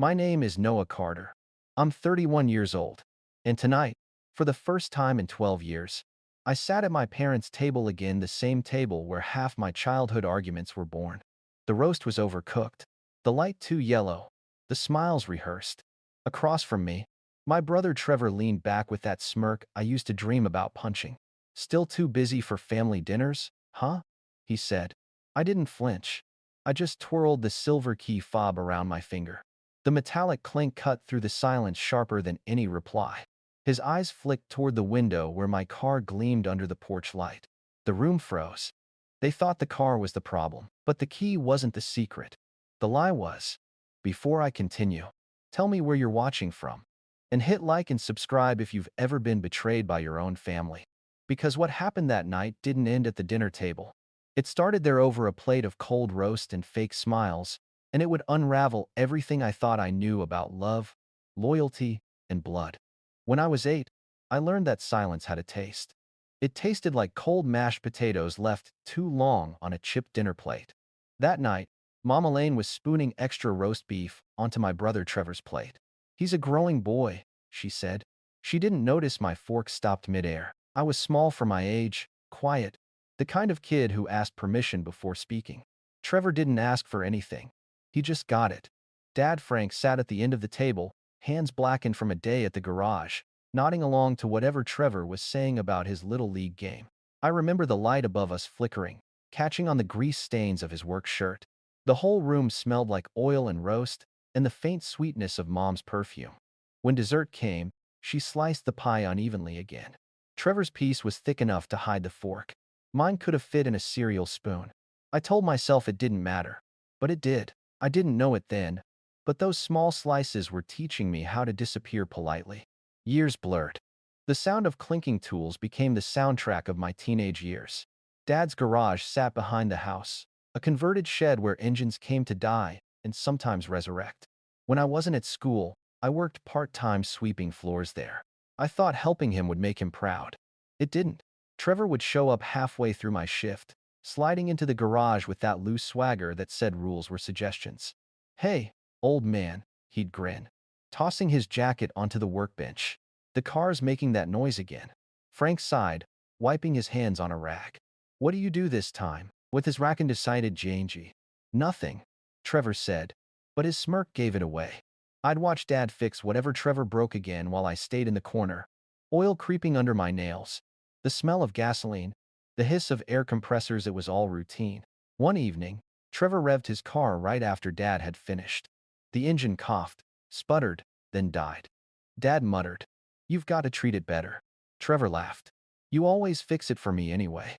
My name is Noah Carter. I'm 31 years old. And tonight, for the first time in 12 years, I sat at my parents' table again, the same table where half my childhood arguments were born. The roast was overcooked, the light too yellow, the smiles rehearsed. Across from me, my brother Trevor leaned back with that smirk I used to dream about punching. "Still too busy for family dinners, huh?" he said. I didn't flinch. I just twirled the silver key fob around my finger. The metallic clink cut through the silence sharper than any reply. His eyes flicked toward the window where my car gleamed under the porch light. The room froze. They thought the car was the problem, but the key wasn't the secret. The lie was. Before I continue, tell me where you're watching from. And hit like and subscribe if you've ever been betrayed by your own family. Because what happened that night didn't end at the dinner table. It started there over a plate of cold roast and fake smiles, and it would unravel everything I thought I knew about love, loyalty, and blood. When I was 8, I learned that silence had a taste. It tasted like cold mashed potatoes left too long on a chipped dinner plate. That night, Mama Lane was spooning extra roast beef onto my brother Trevor's plate. "He's a growing boy," she said. She didn't notice my fork stopped midair. I was small for my age, quiet, the kind of kid who asked permission before speaking. Trevor didn't ask for anything. He just got it. Dad Frank sat at the end of the table, hands blackened from a day at the garage, nodding along to whatever Trevor was saying about his little league game. I remember the light above us flickering, catching on the grease stains of his work shirt. The whole room smelled like oil and roast, and the faint sweetness of Mom's perfume. When dessert came, she sliced the pie unevenly again. Trevor's piece was thick enough to hide the fork. Mine could have fit in a cereal spoon. I told myself it didn't matter, but it did. I didn't know it then, but those small slices were teaching me how to disappear politely. Years blurred. The sound of clinking tools became the soundtrack of my teenage years. Dad's garage sat behind the house, a converted shed where engines came to die and sometimes resurrect. When I wasn't at school, I worked part-time sweeping floors there. I thought helping him would make him proud. It didn't. Trevor would show up halfway through my shift, sliding into the garage with that loose swagger that said rules were suggestions. "Hey, old man," he'd grin, tossing his jacket onto the workbench. "The car's making that noise again." Frank sighed, wiping his hands on a rag. "What do you do this time?" With his rack and decided Jangy. "Nothing," Trevor said, but his smirk gave it away. I'd watch Dad fix whatever Trevor broke again while I stayed in the corner, oil creeping under my nails, the smell of gasoline, the hiss of air compressors. It was all routine. One evening, Trevor revved his car right after Dad had finished. The engine coughed, sputtered, then died. Dad muttered, "You've got to treat it better." Trevor laughed. "You always fix it for me anyway."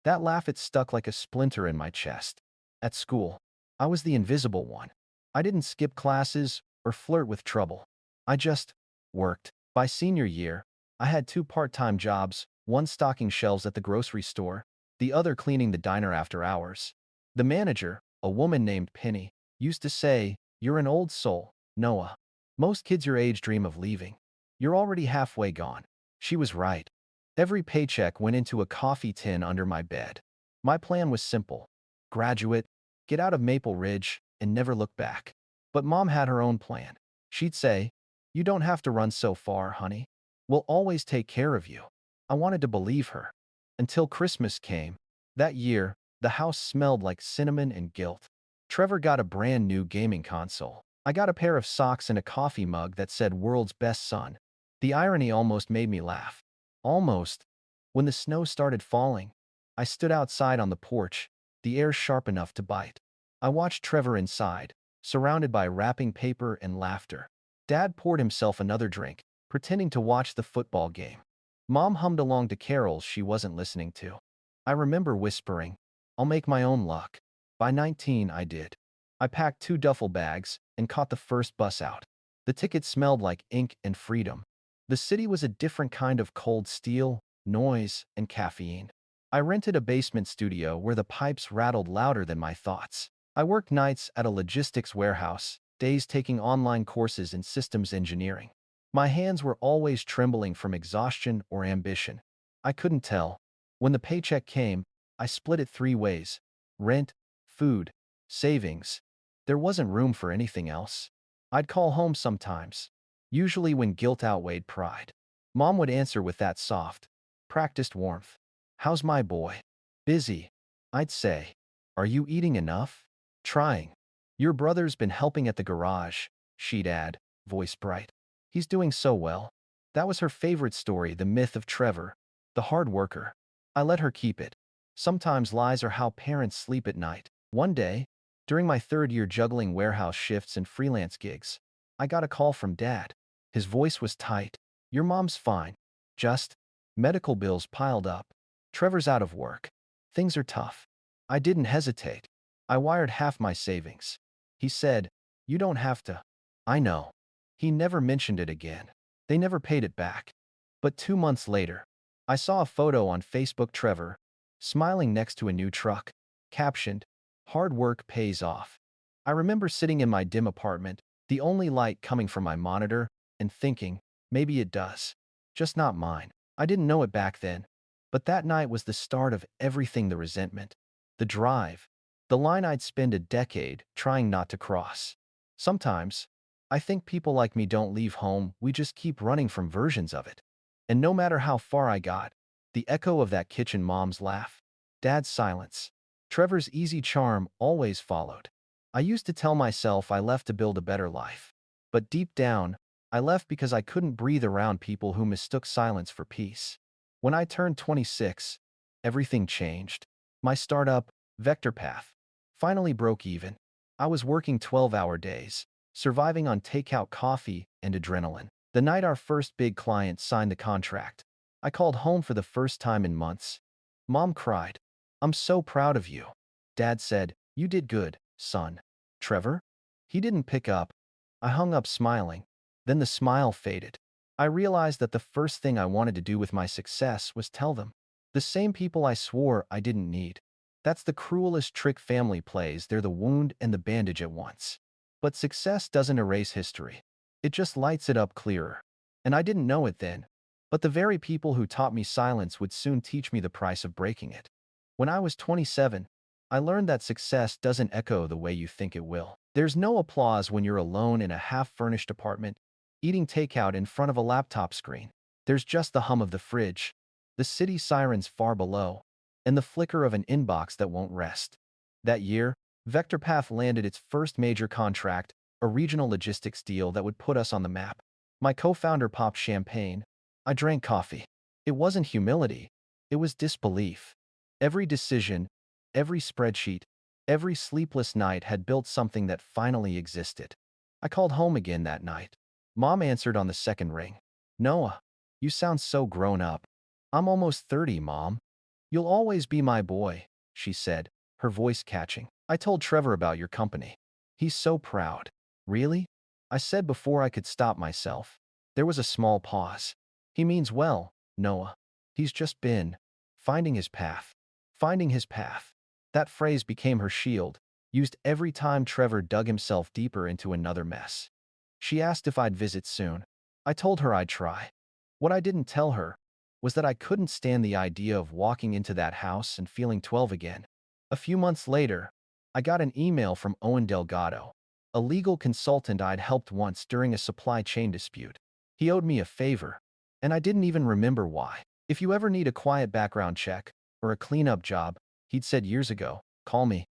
That laugh, it stuck like a splinter in my chest. At school, I was the invisible one. I didn't skip classes or flirt with trouble. I just worked. By senior year, I had 2 part-time jobs, one stocking shelves at the grocery store, the other cleaning the diner after hours. The manager, a woman named Penny, used to say, "You're an old soul, Noah. Most kids your age dream of leaving. You're already halfway gone." She was right. Every paycheck went into a coffee tin under my bed. My plan was simple. Graduate, get out of Maple Ridge, and never look back. But Mom had her own plan. She'd say, "You don't have to run so far, honey. We'll always take care of you." I wanted to believe her. Until Christmas came. That year, the house smelled like cinnamon and guilt. Trevor got a brand new gaming console. I got a pair of socks and a coffee mug that said "World's Best Son." The irony almost made me laugh. Almost. When the snow started falling, I stood outside on the porch, the air sharp enough to bite. I watched Trevor inside, surrounded by wrapping paper and laughter. Dad poured himself another drink, pretending to watch the football game. Mom hummed along to carols she wasn't listening to. I remember whispering, "I'll make my own luck." By 19, I did. I packed 2 duffel bags and caught the first bus out. The ticket smelled like ink and freedom. The city was a different kind of cold steel, noise, and caffeine. I rented a basement studio where the pipes rattled louder than my thoughts. I worked nights at a logistics warehouse, days taking online courses in systems engineering. My hands were always trembling from exhaustion or ambition. I couldn't tell. When the paycheck came, I split it 3 ways: rent, food, savings. There wasn't room for anything else. I'd call home sometimes, usually when guilt outweighed pride. Mom would answer with that soft, practiced warmth. How's my boy? Busy. I'd say. Are you eating enough? Trying. Your brother's been helping at the garage, she'd add, voice bright. He's doing so well. That was her favorite story, the myth of Trevor, the hard worker. I let her keep it. Sometimes lies are how parents sleep at night. One day, during my third year juggling warehouse shifts and freelance gigs, I got a call from Dad. His voice was tight. Your mom's fine. Just, medical bills piled up. Trevor's out of work. Things are tough. I didn't hesitate. I wired half my savings. He said, you don't have to. I know. He never mentioned it again. They never paid it back. But 2 months later, I saw a photo on Facebook. Trevor, smiling next to a new truck, captioned, hard work pays off. I remember sitting in my dim apartment, the only light coming from my monitor, and thinking, maybe it does. Just not mine. I didn't know it back then. But that night was the start of everything: the resentment, the drive, the line I'd spend a decade trying not to cross. Sometimes, I think people like me don't leave home, we just keep running from versions of it. And no matter how far I got, the echo of that kitchen mom's laugh, Dad's silence, Trevor's easy charm always followed. I used to tell myself I left to build a better life. But deep down, I left because I couldn't breathe around people who mistook silence for peace. When I turned 26, everything changed. My startup, VectorPath, finally broke even. I was working 12-hour days, surviving on takeout coffee and adrenaline. The night our first big client signed the contract, I called home for the first time in months. Mom cried, I'm so proud of you. Dad said, you did good, son. Trevor? He didn't pick up. I hung up smiling. Then the smile faded. I realized that the first thing I wanted to do with my success was tell them. The same people I swore I didn't need. That's the cruelest trick family plays. They're the wound and the bandage at once. But success doesn't erase history. It just lights it up clearer. And I didn't know it then. But the very people who taught me silence would soon teach me the price of breaking it. When I was 27, I learned that success doesn't echo the way you think it will. There's no applause when you're alone in a half-furnished apartment, eating takeout in front of a laptop screen. There's just the hum of the fridge, the city sirens far below, and the flicker of an inbox that won't rest. That year, VectorPath landed its first major contract, a regional logistics deal that would put us on the map. My co-founder popped champagne. I drank coffee. It wasn't humility. It was disbelief. Every decision, every spreadsheet, every sleepless night had built something that finally existed. I called home again that night. Mom answered on the second ring. Noah, you sound so grown up. I'm almost 30, Mom. You'll always be my boy, she said, her voice catching. I told Trevor about your company. He's so proud. Really? I said before I could stop myself. There was a small pause. He means well, Noah. He's just been finding his path. Finding his path. That phrase became her shield, used every time Trevor dug himself deeper into another mess. She asked if I'd visit soon. I told her I'd try. What I didn't tell her was that I couldn't stand the idea of walking into that house and feeling 12 again. A few months later, I got an email from Owen Delgado, a legal consultant I'd helped once during a supply chain dispute. He owed me a favor, and I didn't even remember why. If you ever need a quiet background check or a cleanup job, he'd said years ago, call me.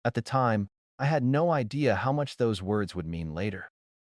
At the time, I had no idea how much those words would mean later.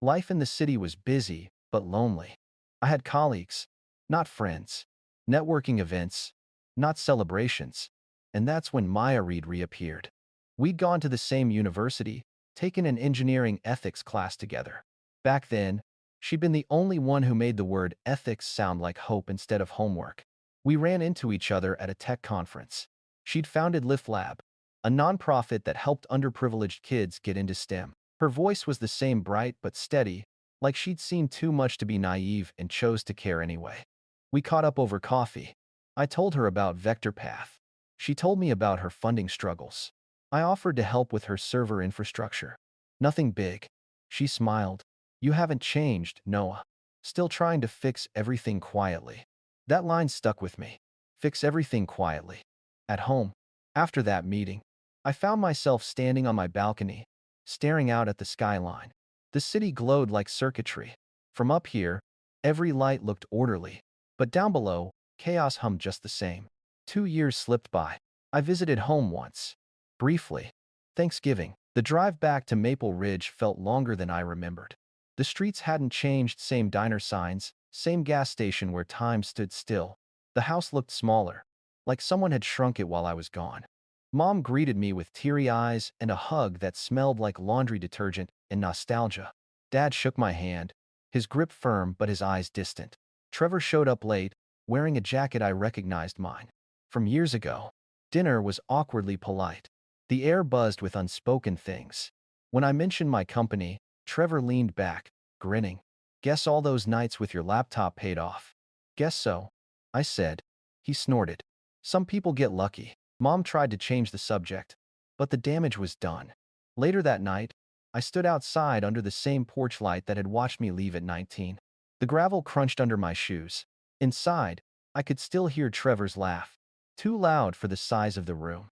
Life in the city was busy, but lonely. I had colleagues, not friends. Networking events, not celebrations. And that's when Maya Reed reappeared. We'd gone to the same university, taken an engineering ethics class together. Back then, she'd been the only one who made the word ethics sound like hope instead of homework. We ran into each other at a tech conference. She'd founded LiftLab, a nonprofit that helped underprivileged kids get into STEM. Her voice was the same, bright but steady, like she'd seen too much to be naive and chose to care anyway. We caught up over coffee. I told her about VectorPath. She told me about her funding struggles. I offered to help with her server infrastructure. Nothing big. She smiled. You haven't changed, Noah. Still trying to fix everything quietly. That line stuck with me. Fix everything quietly. At home, after that meeting, I found myself standing on my balcony, staring out at the skyline. The city glowed like circuitry. From up here, every light looked orderly, but down below, chaos hummed just the same. 2 years slipped by. I visited home once. Briefly. Thanksgiving. The drive back to Maple Ridge felt longer than I remembered. The streets hadn't changed, same diner signs, same gas station where time stood still. The house looked smaller, like someone had shrunk it while I was gone. Mom greeted me with teary eyes and a hug that smelled like laundry detergent and nostalgia. Dad shook my hand, his grip firm but his eyes distant. Trevor showed up late, wearing a jacket I recognized mine from years ago. Dinner was awkwardly polite. The air buzzed with unspoken things. When I mentioned my company, Trevor leaned back, grinning. Guess all those nights with your laptop paid off. Guess so, I said. He snorted. Some people get lucky. Mom tried to change the subject, but the damage was done. Later that night, I stood outside under the same porch light that had watched me leave at 19. The gravel crunched under my shoes. Inside, I could still hear Trevor's laugh, too loud for the size of the room.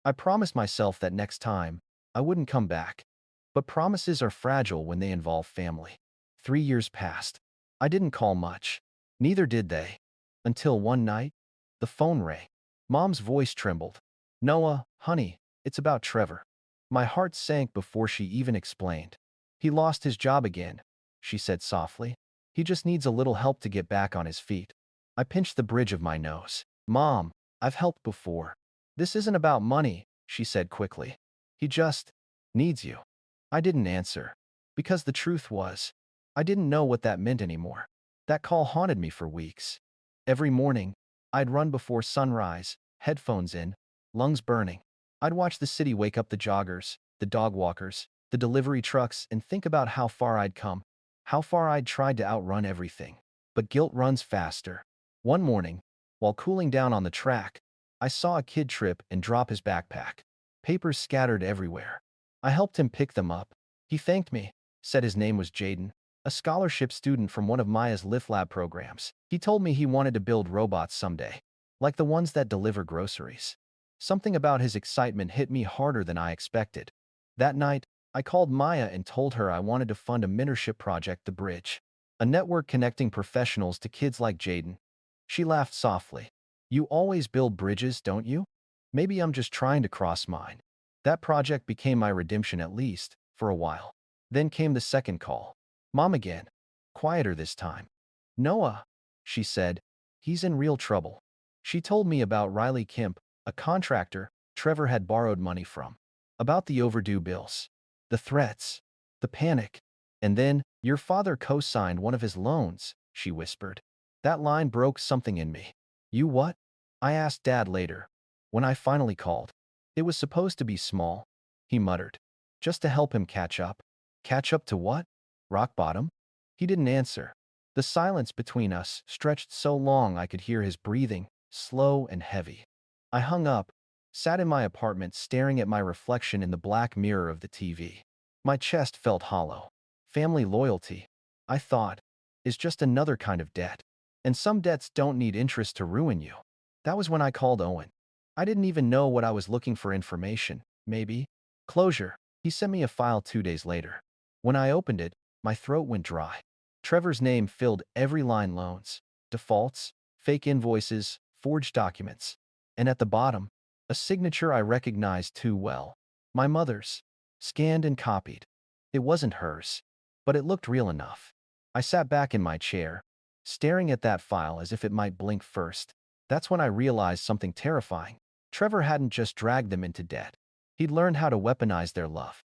I promised myself that next time, I wouldn't come back. But promises are fragile when they involve family. 3 years passed. I didn't call much. Neither did they. Until one night, the phone rang. Mom's voice trembled. Noah, honey, it's about Trevor. My heart sank before she even explained. He lost his job again, she said softly. He just needs a little help to get back on his feet. I pinched the bridge of my nose. Mom, I've helped before. This isn't about money, she said quickly. He just needs you. I didn't answer. Because the truth was, I didn't know what that meant anymore. That call haunted me for weeks. Every morning, I'd run before sunrise, headphones in, lungs burning. I'd watch the city wake up the joggers, the dog walkers, the delivery trucks, and think about how far I'd come, how far I'd tried to outrun everything. But guilt runs faster. One morning, while cooling down on the track, I saw a kid trip and drop his backpack. Papers scattered everywhere. I helped him pick them up. He thanked me, said his name was Jaden, a scholarship student from one of Maya's Lift Lab programs. He told me he wanted to build robots someday, like the ones that deliver groceries. Something about his excitement hit me harder than I expected. That night, I called Maya and told her I wanted to fund a mentorship project, The Bridge, a network connecting professionals to kids like Jaden. She laughed softly. You always build bridges, don't you? Maybe I'm just trying to cross mine. That project became my redemption, at least, for a while. Then came the second call. Mom again. Quieter this time. Noah, she said. He's in real trouble. She told me about Riley Kemp, a contractor Trevor had borrowed money from. About the overdue bills. The threats. The panic. And then, your father co-signed one of his loans, she whispered. That line broke something in me. You what? I asked Dad later, when I finally called. It was supposed to be small, he muttered. Just to help him catch up. Catch up to what? Rock bottom? He didn't answer. The silence between us stretched so long I could hear his breathing, slow and heavy. I hung up, sat in my apartment staring at my reflection in the black mirror of the TV. My chest felt hollow. Family loyalty, I thought, is just another kind of debt. And some debts don't need interest to ruin you. That was when I called Owen. I didn't even know what I was looking for. Information, maybe. Closure. He sent me a file 2 days later. When I opened it, my throat went dry. Trevor's name filled every line: loans, defaults, fake invoices, forged documents. And at the bottom, a signature I recognized too well. My mother's. Scanned and copied. It wasn't hers, but it looked real enough. I sat back in my chair, staring at that file as if it might blink first. That's when I realized something terrifying. Trevor hadn't just dragged them into debt. He'd learned how to weaponize their love.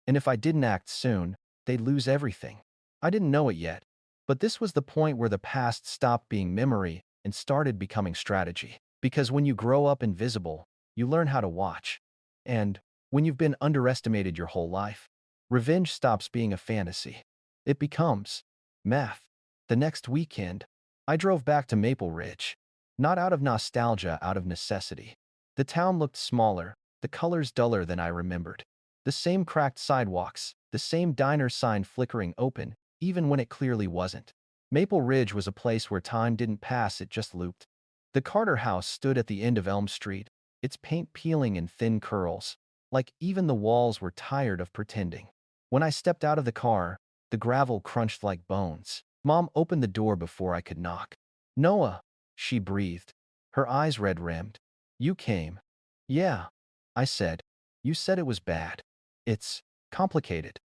And if I didn't act soon, they'd lose everything. I didn't know it yet, but this was the point where the past stopped being memory and started becoming strategy. Because when you grow up invisible, you learn how to watch. And when you've been underestimated your whole life, revenge stops being a fantasy. It becomes math. The next weekend, I drove back to Maple Ridge. Not out of nostalgia, out of necessity. The town looked smaller, the colors duller than I remembered. The same cracked sidewalks, the same diner sign flickering open, even when it clearly wasn't. Maple Ridge was a place where time didn't pass, it just looped. The Carter house stood at the end of Elm Street, its paint peeling in thin curls, like even the walls were tired of pretending. When I stepped out of the car, The gravel crunched like bones. Mom opened the door before I could knock. Noah, she breathed, her eyes red-rimmed. You came. Yeah, I said. You said it was bad. It's complicated.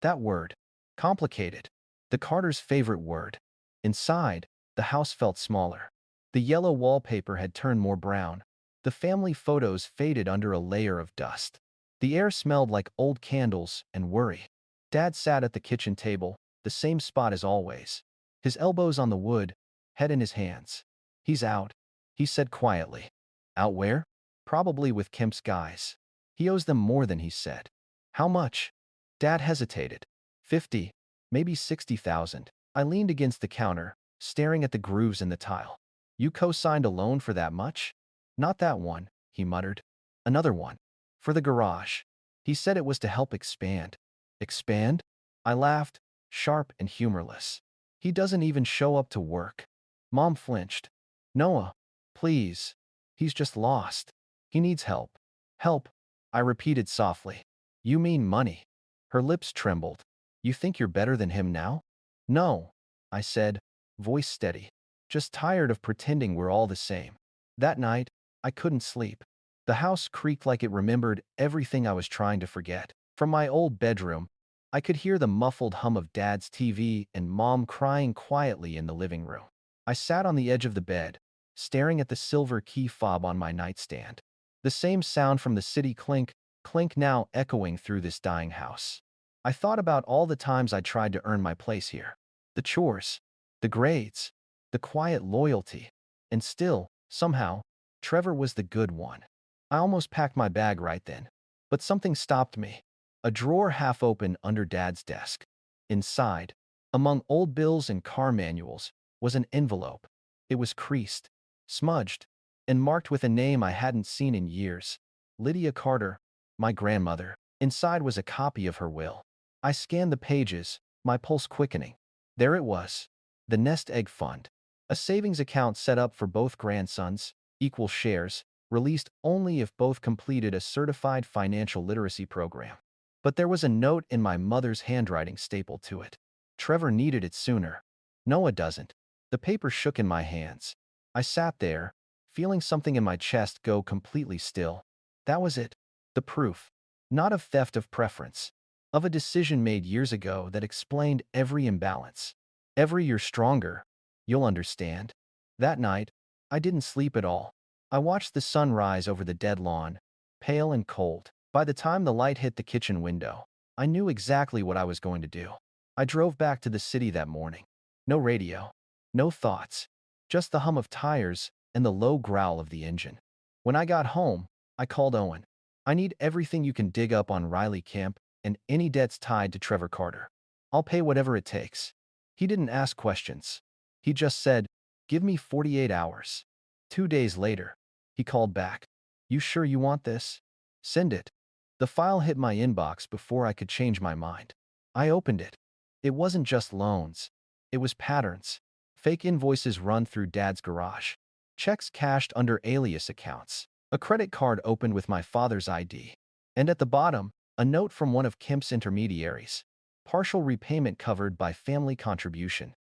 That word. Complicated. The Carter's favorite word. Inside, the house felt smaller. The yellow wallpaper had turned more brown. The family photos faded under a layer of dust. The air smelled like old candles and worry. Dad sat at the kitchen table, the same spot as always. His elbows on the wood, head in his hands. He's out, he said quietly. Out where? Probably with Kemp's guys. He owes them more than he said. How much? Dad hesitated. 50, maybe 60,000. I leaned against the counter, staring at the grooves in the tile. You co-signed a loan for that much? Not that one, he muttered. Another one. For the garage. He said it was to help expand. Expand? I laughed, sharp and humorless. He doesn't even show up to work. Mom flinched. Noah, please. He's just lost. He needs help. Help, I repeated softly. You mean money. Her lips trembled. You think you're better than him now? No, I said, voice steady. Just tired of pretending we're all the same. That night, I couldn't sleep. The house creaked like it remembered everything I was trying to forget. From my old bedroom, I could hear the muffled hum of Dad's TV and Mom crying quietly in the living room. I sat on the edge of the bed, staring at the silver key fob on my nightstand. The same sound from the city clink, clink now echoing through this dying house. I thought about all the times I tried to earn my place here. The chores, the grades, the quiet loyalty. And still, somehow, Trevor was the good one. I almost packed my bag right then. But something stopped me. A drawer half open under Dad's desk. Inside, among old bills and car manuals, was an envelope. It was creased, smudged, and marked with a name I hadn't seen in years. Lydia Carter, my grandmother. Inside was a copy of her will. I scanned the pages, my pulse quickening. There it was. The Nest Egg Fund. A savings account set up for both grandsons, equal shares, released only if both completed a certified financial literacy program. But there was a note in my mother's handwriting stapled to it. Trevor needed it sooner. Noah doesn't. The paper shook in my hands. I sat there, feeling something in my chest go completely still. That was it. The proof. Not of theft of preference. Of a decision made years ago that explained every imbalance. Every "you're stronger, you'll understand." That night, I didn't sleep at all. I watched the sun rise over the dead lawn, pale and cold. By the time the light hit the kitchen window, I knew exactly what I was going to do. I drove back to the city that morning. No radio, no thoughts, just the hum of tires and the low growl of the engine. When I got home, I called Owen. I need everything you can dig up on Riley Kemp and any debts tied to Trevor Carter. I'll pay whatever it takes. He didn't ask questions. He just said, give me 48 hours. 2 days later, he called back. You sure you want this? Send it. The file hit my inbox before I could change my mind. I opened it. It wasn't just loans. It was patterns. Fake invoices run through Dad's garage. Checks cashed under alias accounts. A credit card opened with my father's ID. And at the bottom, a note from one of Kemp's intermediaries. Partial repayment covered by family contribution.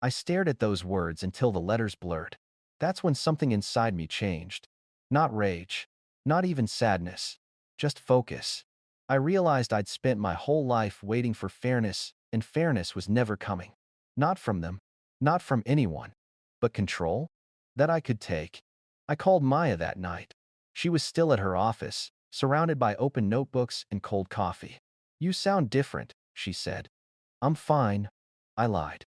I stared at those words until the letters blurred. That's when something inside me changed. Not rage. Not even sadness. Just focus. I realized I'd spent my whole life waiting for fairness, and fairness was never coming. Not from them. Not from anyone. But control? That I could take. I called Maya that night. She was still at her office, surrounded by open notebooks and cold coffee. You sound different, she said. I'm fine. I lied.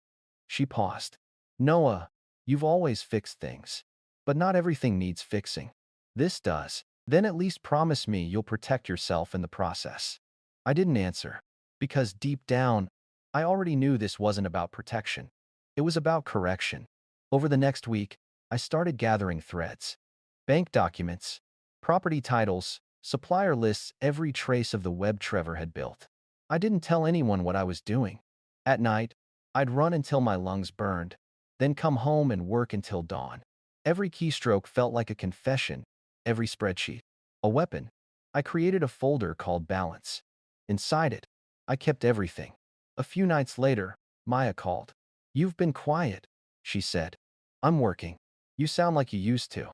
She paused. Noah, you've always fixed things. But not everything needs fixing. This does. Then at least promise me you'll protect yourself in the process. I didn't answer. Because deep down, I already knew this wasn't about protection. It was about correction. Over the next week, I started gathering threads. Bank documents, property titles, supplier lists, every trace of the web Trevor had built. I didn't tell anyone what I was doing. At night, I'd run until my lungs burned, then come home and work until dawn. Every keystroke felt like a confession, every spreadsheet, a weapon. I created a folder called Balance. Inside it, I kept everything. A few nights later, Maya called. "You've been quiet," she said. "I'm working. You sound like you used to."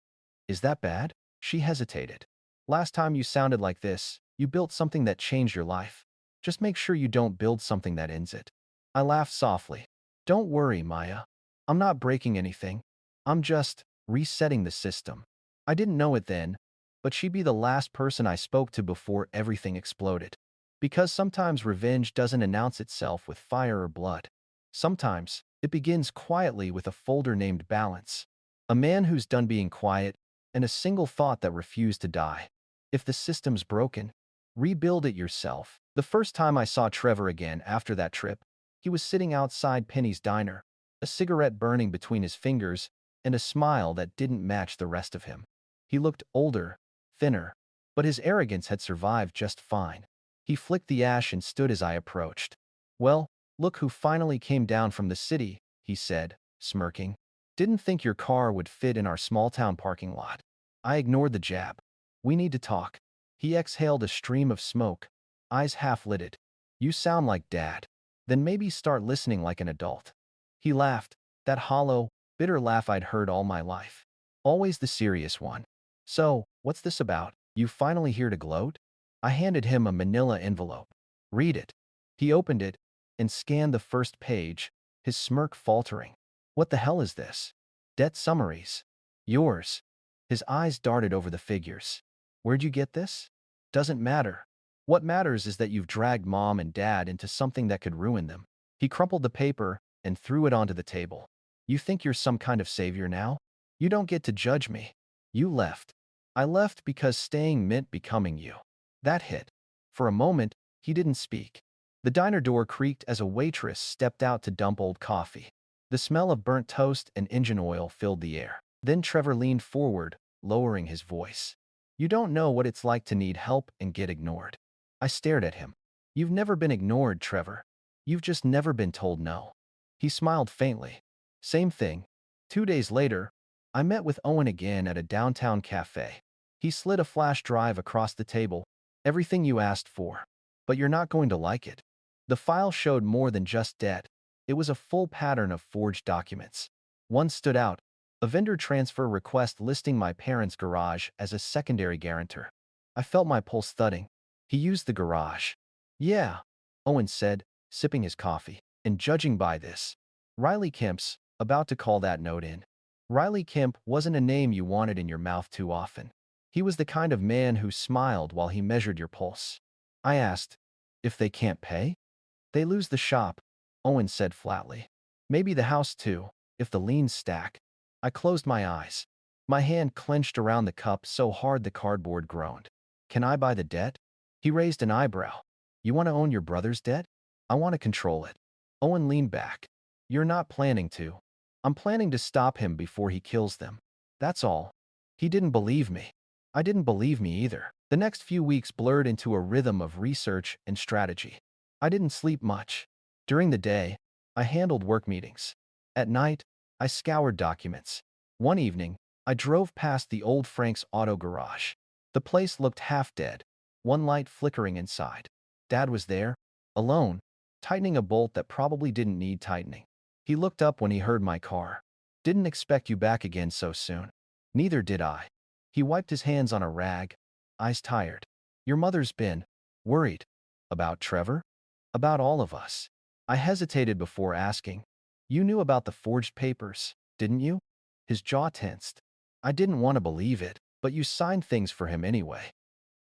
"Is that bad?" She hesitated. "Last time you sounded like this, you built something that changed your life. Just make sure you don't build something that ends it." I laughed softly. "Don't worry, Maya. I'm not breaking anything. I'm just resetting the system." I didn't know it then, but she'd be the last person I spoke to before everything exploded. Because sometimes revenge doesn't announce itself with fire or blood. Sometimes it begins quietly with a folder named balance. A man who's done being quiet, and a single thought that refused to die. If the system's broken, rebuild it yourself. The first time I saw Trevor again after that trip, he was sitting outside Penny's diner, a cigarette burning between his fingers, and a smile that didn't match the rest of him. He looked older, thinner, but his arrogance had survived just fine. He flicked the ash and stood as I approached. "Well, look who finally came down from the city," he said, smirking. "Didn't think your car would fit in our small-town parking lot." I ignored the jab. "We need to talk." He exhaled a stream of smoke, eyes half-lidded. "You sound like Dad. Then maybe start listening like an adult." He laughed, that hollow, bitter laugh I'd heard all my life. Always the serious one. "So, what's this about? You finally here to gloat?" I handed him a manila envelope. "Read it." He opened it and scanned the first page, his smirk faltering. "What the hell is this?" "Debt summaries. Yours." His eyes darted over the figures. "Where'd you get this?" "Doesn't matter. What matters is that you've dragged Mom and Dad into something that could ruin them." He crumpled the paper and threw it onto the table. "You think you're some kind of savior now? You don't get to judge me. You left." "I left because staying meant becoming you." That hit. For a moment, he didn't speak. The diner door creaked as a waitress stepped out to dump old coffee. The smell of burnt toast and engine oil filled the air. Then Trevor leaned forward, lowering his voice. "You don't know what it's like to need help and get ignored." I stared at him. "You've never been ignored, Trevor. You've just never been told no." He smiled faintly. "Same thing." 2 days later, I met with Owen again at a downtown cafe. He slid a flash drive across the table. "Everything you asked for. But you're not going to like it." The file showed more than just debt. It was a full pattern of forged documents. One stood out, a vendor transfer request listing my parents' garage as a secondary guarantor. I felt my pulse thudding. "He used the garage." "Yeah," Owen said, sipping his coffee. "And judging by this, Riley Kemp's about to call that note in." Riley Kemp wasn't a name you wanted in your mouth too often. He was the kind of man who smiled while he measured your pulse. I asked, "If they can't pay?" "They lose the shop," Owen said flatly. "Maybe the house too, if the liens stack." I closed my eyes. My hand clenched around the cup so hard the cardboard groaned. "Can I buy the debt?" He raised an eyebrow. "You want to own your brother's debt?" "I want to control it." Owen leaned back. "You're not planning to." "I'm planning to stop him before he kills them. That's all." He didn't believe me. I didn't believe me either. The next few weeks blurred into a rhythm of research and strategy. I didn't sleep much. During the day, I handled work meetings. At night, I scoured documents. One evening, I drove past the old Frank's auto garage. The place looked half dead, one light flickering inside. Dad was there, alone, tightening a bolt that probably didn't need tightening. He looked up when he heard my car. "Didn't expect you back again so soon." Neither did I. He wiped his hands on a rag, eyes tired. "Your mother's been worried." "About Trevor?" "About all of us." I hesitated before asking. "You knew about the forged papers, didn't you?" His jaw tensed. I didn't want to believe it, "But you signed things for him anyway."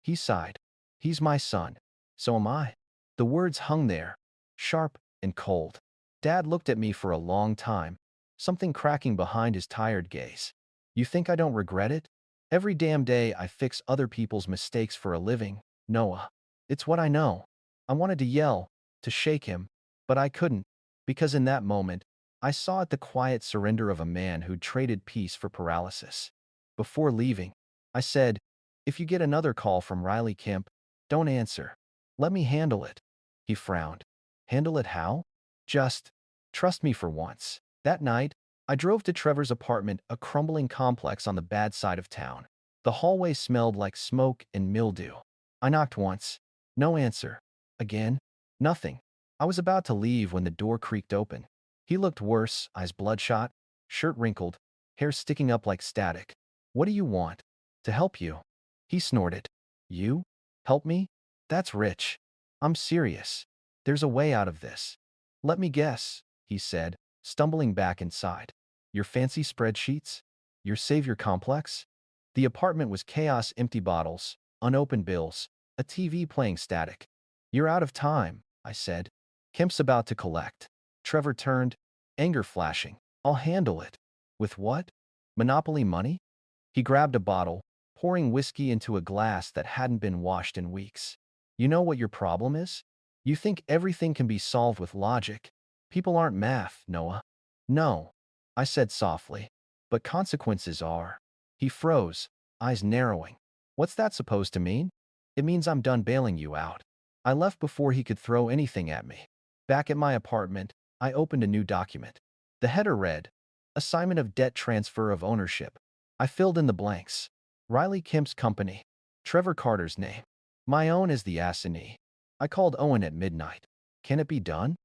He sighed. "He's my son. So am I." The words hung there, sharp and cold. Dad looked at me for a long time, something cracking behind his tired gaze. "You think I don't regret it? Every damn day I fix other people's mistakes for a living, Noah. It's what I know." I wanted to yell, to shake him, but I couldn't, because in that moment, I saw it the quiet surrender of a man who'd traded peace for paralysis. Before leaving, I said, "If you get another call from Riley Kemp, don't answer. Let me handle it." He frowned. "Handle it how?" "Just trust me for once." That night, I drove to Trevor's apartment, a crumbling complex on the bad side of town. The hallway smelled like smoke and mildew. I knocked once. No answer. Again. Nothing. I was about to leave when the door creaked open. He looked worse, eyes bloodshot, shirt wrinkled, hair sticking up like static. What do you want? To help you. He snorted. You? Help me? That's rich. I'm serious. There's a way out of this. Let me guess, he said, stumbling back inside. Your fancy spreadsheets? Your savior complex? The apartment was chaos, empty bottles, unopened bills, a TV playing static. You're out of time, I said. Kemp's about to collect. Trevor turned, anger flashing. I'll handle it. With what? Monopoly money? He grabbed a bottle, pouring whiskey into a glass that hadn't been washed in weeks. You know what your problem is? You think everything can be solved with logic. People aren't math, Noah. No, I said softly. But consequences are. He froze, eyes narrowing. What's that supposed to mean? It means I'm done bailing you out. I left before he could throw anything at me. Back at my apartment, I opened a new document. The header read, Assignment of Debt Transfer of Ownership. I filled in the blanks. Riley Kemp's company. Trevor Carter's name. My own is the assignee. I called Owen at midnight. Can it be done?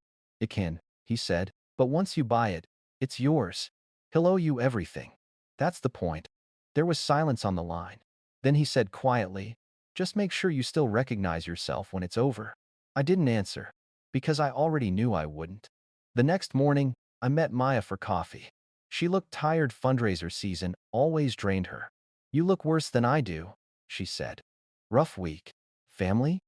It can, he said. But once you buy it, it's yours. He'll owe you everything. That's the point. There was silence on the line. Then he said quietly, just make sure you still recognize yourself when it's over. I didn't answer, because I already knew I wouldn't. The next morning, I met Maya for coffee. She looked tired. Fundraiser season always drained her. You look worse than I do, she said. Rough week. Family?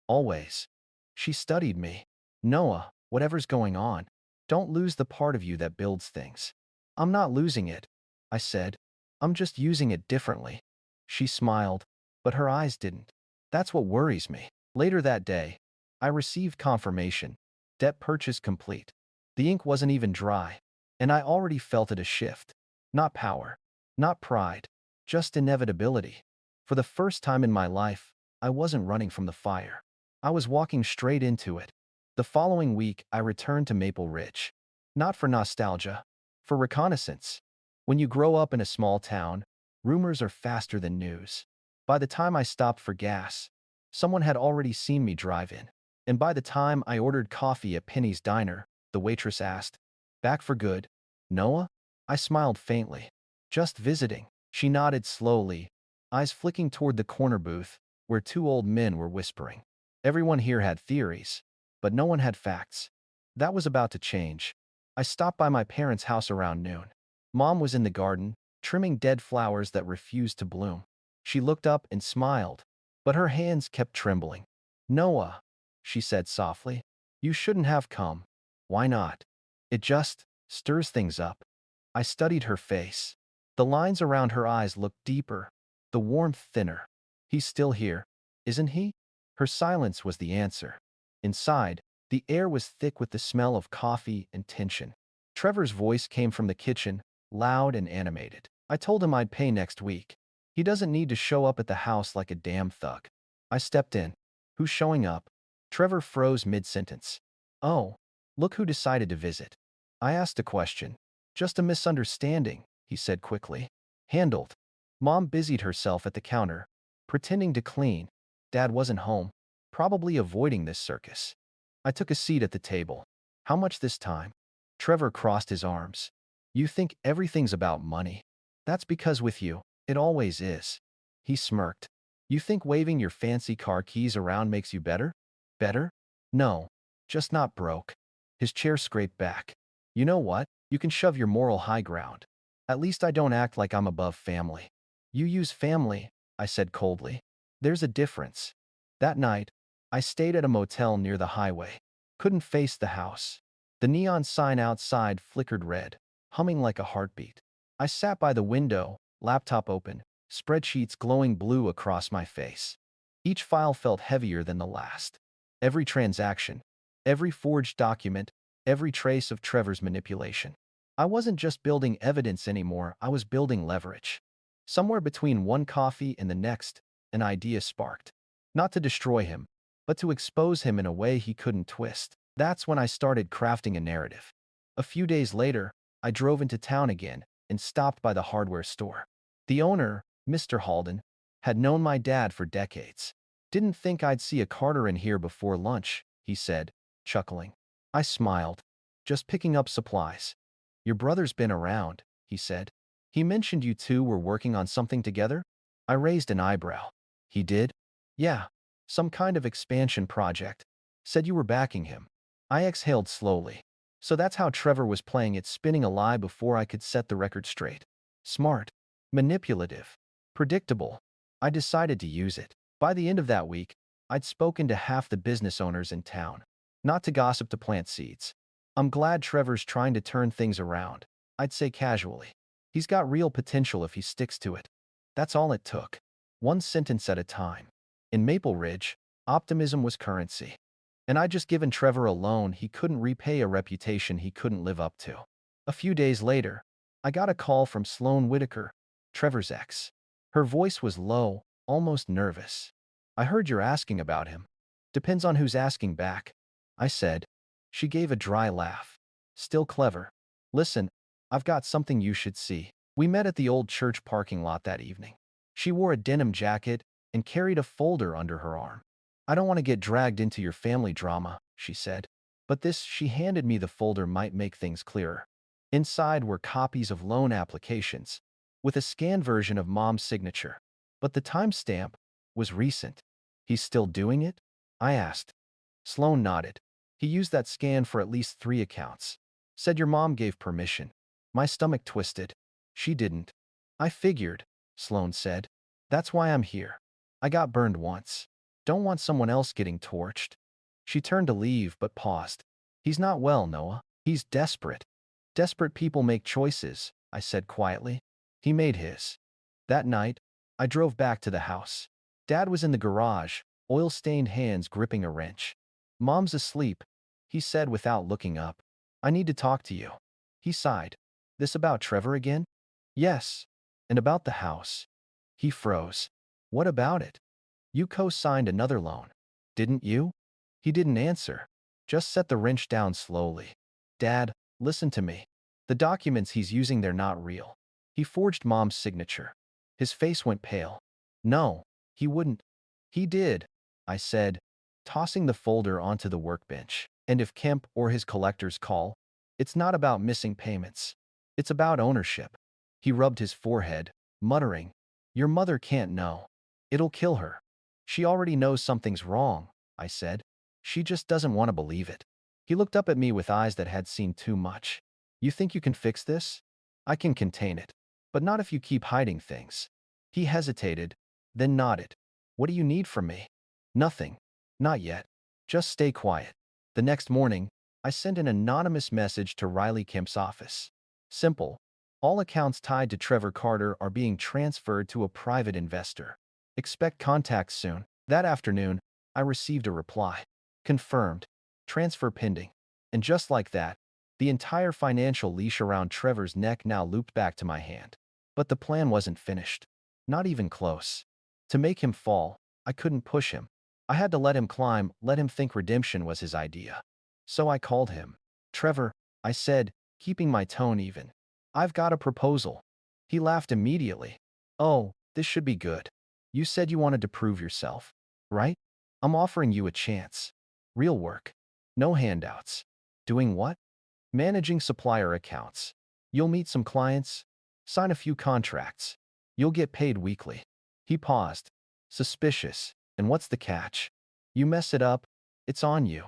Always. She studied me. Noah, whatever's going on, don't lose the part of you that builds things. I'm not losing it, I said. I'm just using it differently. She smiled, but her eyes didn't. That's what worries me. Later that day, I received confirmation. Debt purchase complete. The ink wasn't even dry, and I already felt it a shift. Not power, not pride, just inevitability. For the first time in my life, I wasn't running from the fire. I was walking straight into it. The following week, I returned to Maple Ridge. Not for nostalgia, for reconnaissance. When you grow up in a small town, rumors are faster than news. By the time I stopped for gas, someone had already seen me drive in. And by the time I ordered coffee at Penny's Diner, the waitress asked, back for good, Noah? I smiled faintly. Just visiting. She nodded slowly, eyes flicking toward the corner booth, where two old men were whispering. Everyone here had theories, but no one had facts. That was about to change. I stopped by my parents' house around noon. Mom was in the garden, trimming dead flowers that refused to bloom. She looked up and smiled, but her hands kept trembling. Noah, she said softly, you shouldn't have come. Why not? It just stirs things up. I studied her face. The lines around her eyes looked deeper, the warmth thinner. He's still here, isn't he? Her silence was the answer. Inside, the air was thick with the smell of coffee and tension. Trevor's voice came from the kitchen, loud and animated. I told him I'd pay next week. He doesn't need to show up at the house like a damn thug. I stepped in. Who's showing up? Trevor froze mid-sentence. Oh, look who decided to visit. I asked a question. Just a misunderstanding, he said quickly. Handled. Mom busied herself at the counter, pretending to clean. Dad wasn't home, probably avoiding this circus. I took a seat at the table. How much this time? Trevor crossed his arms. You think everything's about money? That's because with you, it always is. He smirked. You think waving your fancy car keys around makes you better? Better? No, just not broke. His chair scraped back. You know what? You can shove your moral high ground. At least I don't act like I'm above family. You use family, I said coldly. There's a difference. That night, I stayed at a motel near the highway. Couldn't face the house. The neon sign outside flickered red, humming like a heartbeat. I sat by the window, laptop open, spreadsheets glowing blue across my face. Each file felt heavier than the last. Every transaction, every forged document, every trace of Trevor's manipulation. I wasn't just building evidence anymore, I was building leverage. Somewhere between one coffee and the next, an idea sparked. Not to destroy him, but to expose him in a way he couldn't twist. That's when I started crafting a narrative. A few days later, I drove into town again and stopped by the hardware store. The owner, Mr. Halden, had known my dad for decades. Didn't think I'd see a Carter in here before lunch, he said. chuckling. I smiled. Just picking up supplies. Your brother's been around, he said. He mentioned you two were working on something together? I raised an eyebrow. He did? Yeah. Some kind of expansion project. Said you were backing him. I exhaled slowly. So that's how Trevor was playing it, spinning a lie before I could set the record straight. Smart. Manipulative. Predictable. I decided to use it. By the end of that week, I'd spoken to half the business owners in town. Not to gossip, to plant seeds. I'm glad Trevor's trying to turn things around. I'd say casually. He's got real potential if he sticks to it. That's all it took. One sentence at a time. In Maple Ridge, optimism was currency. And I'd just given Trevor a loan he couldn't repay, a reputation he couldn't live up to. A few days later, I got a call from Sloane Whitaker, Trevor's ex. Her voice was low, almost nervous. I heard you're asking about him. Depends on who's asking back, I said. She gave a dry laugh. Still clever. Listen, I've got something you should see. We met at the old church parking lot that evening. She wore a denim jacket and carried a folder under her arm. I don't want to get dragged into your family drama, she said. But this, she handed me the folder, might make things clearer. Inside were copies of loan applications, with a scanned version of Mom's signature. But the timestamp was recent. He's still doing it? I asked. Sloane nodded. He used that scan for at least 3 accounts. Said your mom gave permission. My stomach twisted. She didn't. I figured, Sloane said. That's why I'm here. I got burned once. Don't want someone else getting torched. She turned to leave but paused. He's not well, Noah. He's desperate. Desperate people make choices, I said quietly. He made his. That night, I drove back to the house. Dad was in the garage, oil-stained hands gripping a wrench. Mom's asleep, he said without looking up. I need to talk to you. He sighed. This about Trevor again? Yes. And about the house. He froze. What about it? You co-signed another loan, didn't you? He didn't answer. Just set the wrench down slowly. Dad, listen to me. The documents he's using, they're not real. He forged Mom's signature. His face went pale. No, he wouldn't. He did, I said, tossing the folder onto the workbench. And if Kemp or his collectors call, it's not about missing payments. It's about ownership. He rubbed his forehead, muttering, Your mother can't know. It'll kill her. She already knows something's wrong, I said. She just doesn't want to believe it. He looked up at me with eyes that had seen too much. You think you can fix this? I can contain it. But not if you keep hiding things. He hesitated, then nodded. What do you need from me? Nothing. Not yet. Just stay quiet. The next morning, I sent an anonymous message to Riley Kemp's office. Simple. All accounts tied to Trevor Carter are being transferred to a private investor. Expect contact soon. That afternoon, I received a reply. Confirmed. Transfer pending. And just like that, the entire financial leash around Trevor's neck now looped back to my hand. But the plan wasn't finished. Not even close. To make him fall, I couldn't push him. I had to let him climb, let him think redemption was his idea. So I called him. Trevor, I said, keeping my tone even. I've got a proposal. He laughed immediately. Oh, this should be good. You said you wanted to prove yourself, right? I'm offering you a chance. Real work. No handouts. Doing what? Managing supplier accounts. You'll meet some clients, sign a few contracts. You'll get paid weekly. He paused. Suspicious. And what's the catch? You mess it up, it's on you.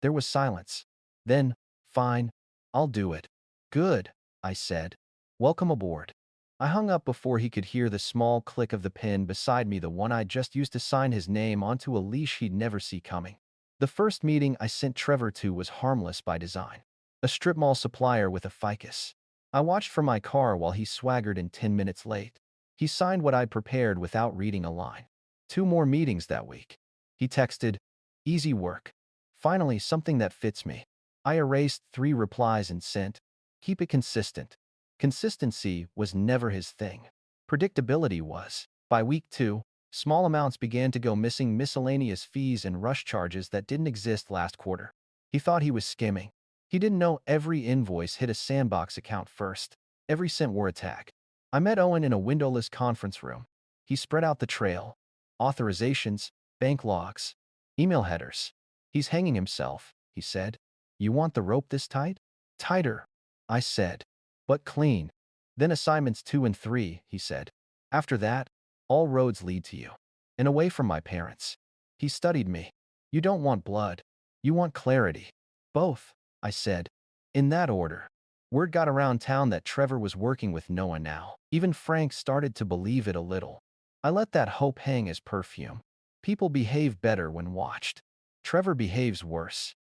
There was silence. Then, fine, I'll do it. Good, I said. Welcome aboard. I hung up before he could hear the small click of the pen beside me, the one I'd just used to sign his name onto a leash he'd never see coming. The first meeting I sent Trevor to was harmless by design. A strip mall supplier with a ficus. I watched from my car while he swaggered in 10 minutes late. He signed what I'd prepared without reading a line. 2 more meetings that week. He texted, easy work. Finally, something that fits me. I erased 3 replies and sent, keep it consistent. Consistency was never his thing. Predictability was. By week 2, small amounts began to go missing, miscellaneous fees and rush charges that didn't exist last quarter. He thought he was skimming. He didn't know every invoice hit a sandbox account first. Every cent wore a tag. I met Owen in a windowless conference room. He spread out the trail. Authorizations, bank logs, email headers. He's hanging himself. he said. You want the rope this tight? Tighter, I said. But clean. Then assignments 2 and 3, he said. After that, all roads lead to you. And away from my parents. He studied me. You don't want blood. You want clarity. Both, I said. In that order. Word got around town that Trevor was working with Noah now. Even Frank started to believe it a little. I let that hope hang as perfume. People behave better when watched. Trevor behaves worse.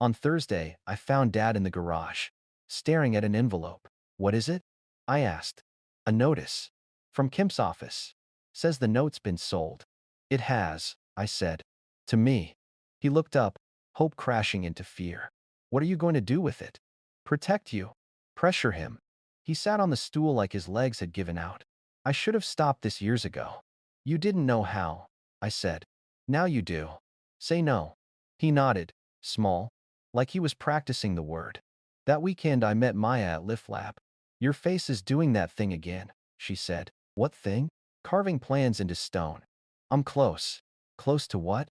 On Thursday, I found Dad in the garage, staring at an envelope. What is it? I asked. A notice. From Kemp's office. Says the note's been sold. It has, I said. To me. He looked up, hope crashing into fear. What are you going to do with it? Protect you. Pressure him. He sat on the stool like his legs had given out. I should have stopped this years ago. You didn't know how, I said. Now you do. Say no. He nodded, small, like he was practicing the word. That weekend I met Maya at Lift Lab. Your face is doing that thing again, she said. What thing? Carving plans into stone. I'm close. Close to what?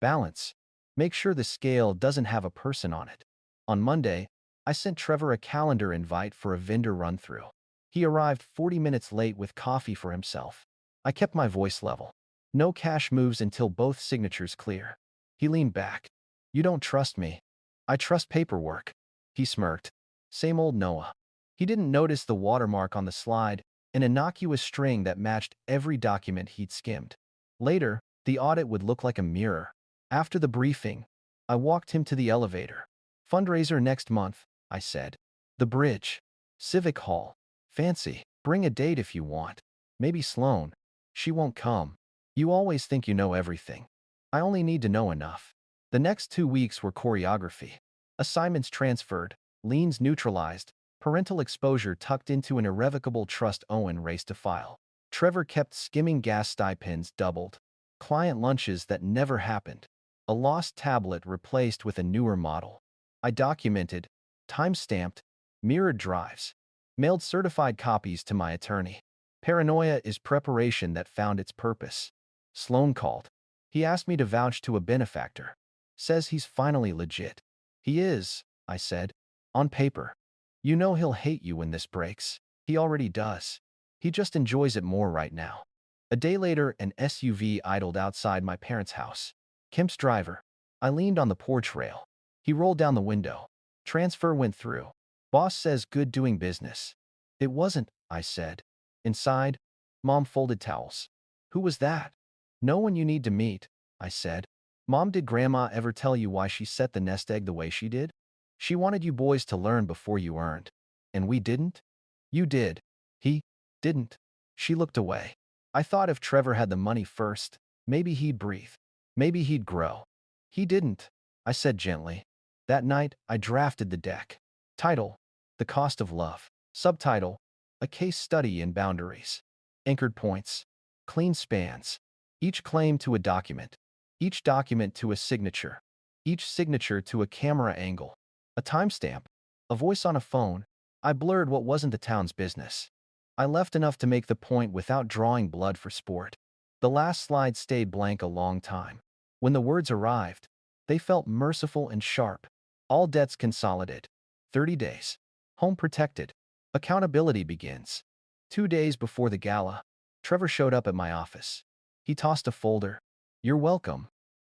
Balance. Make sure the scale doesn't have a person on it. On Monday, I sent Trevor a calendar invite for a vendor run-through. He arrived 40 minutes late with coffee for himself. I kept my voice level. No cash moves until both signatures clear. He leaned back. You don't trust me. I trust paperwork. He smirked. Same old Noah. He didn't notice the watermark on the slide, an innocuous string that matched every document he'd skimmed. Later, the audit would look like a mirror. After the briefing, I walked him to the elevator. Fundraiser next month, I said. The bridge. Civic Hall. Fancy. Bring a date if you want. Maybe Sloan. She won't come. You always think you know everything. I only need to know enough. The next 2 weeks were choreography. Assignments transferred, liens neutralized, parental exposure tucked into an irrevocable trust Owen raced to file. Trevor kept skimming gas stipends doubled. Client lunches that never happened. A lost tablet replaced with a newer model. I documented, time-stamped, mirrored drives, mailed certified copies to my attorney. Paranoia is preparation that found its purpose. Sloan called. He asked me to vouch to a benefactor. Says he's finally legit. He is, I said. On paper. You know he'll hate you when this breaks. He already does. He just enjoys it more right now. A day later, an SUV idled outside my parents' house. Kemp's driver. I leaned on the porch rail. He rolled down the window. Transfer went through. Boss says good doing business. It wasn't, I said. Inside, Mom folded towels. Who was that? No one you need to meet, I said. Mom, did Grandma ever tell you why she set the nest egg the way she did? She wanted you boys to learn before you earned. And we didn't? You did. He didn't. She looked away. I thought if Trevor had the money first, maybe he'd breathe. Maybe he'd grow. He didn't, I said gently. That night, I drafted the deck. Title: The Cost of Love. Subtitle: A Case Study in Boundaries. Anchored points: clean spans. Each claim to a document. Each document to a signature. Each signature to a camera angle. A timestamp. A voice on a phone. I blurred what wasn't the town's business. I left enough to make the point without drawing blood for sport. The last slide stayed blank a long time. When the words arrived, they felt merciful and sharp. All debts consolidated. 30 days. Home protected. Accountability begins. 2 days before the gala, Trevor showed up at my office. He tossed a folder. You're welcome.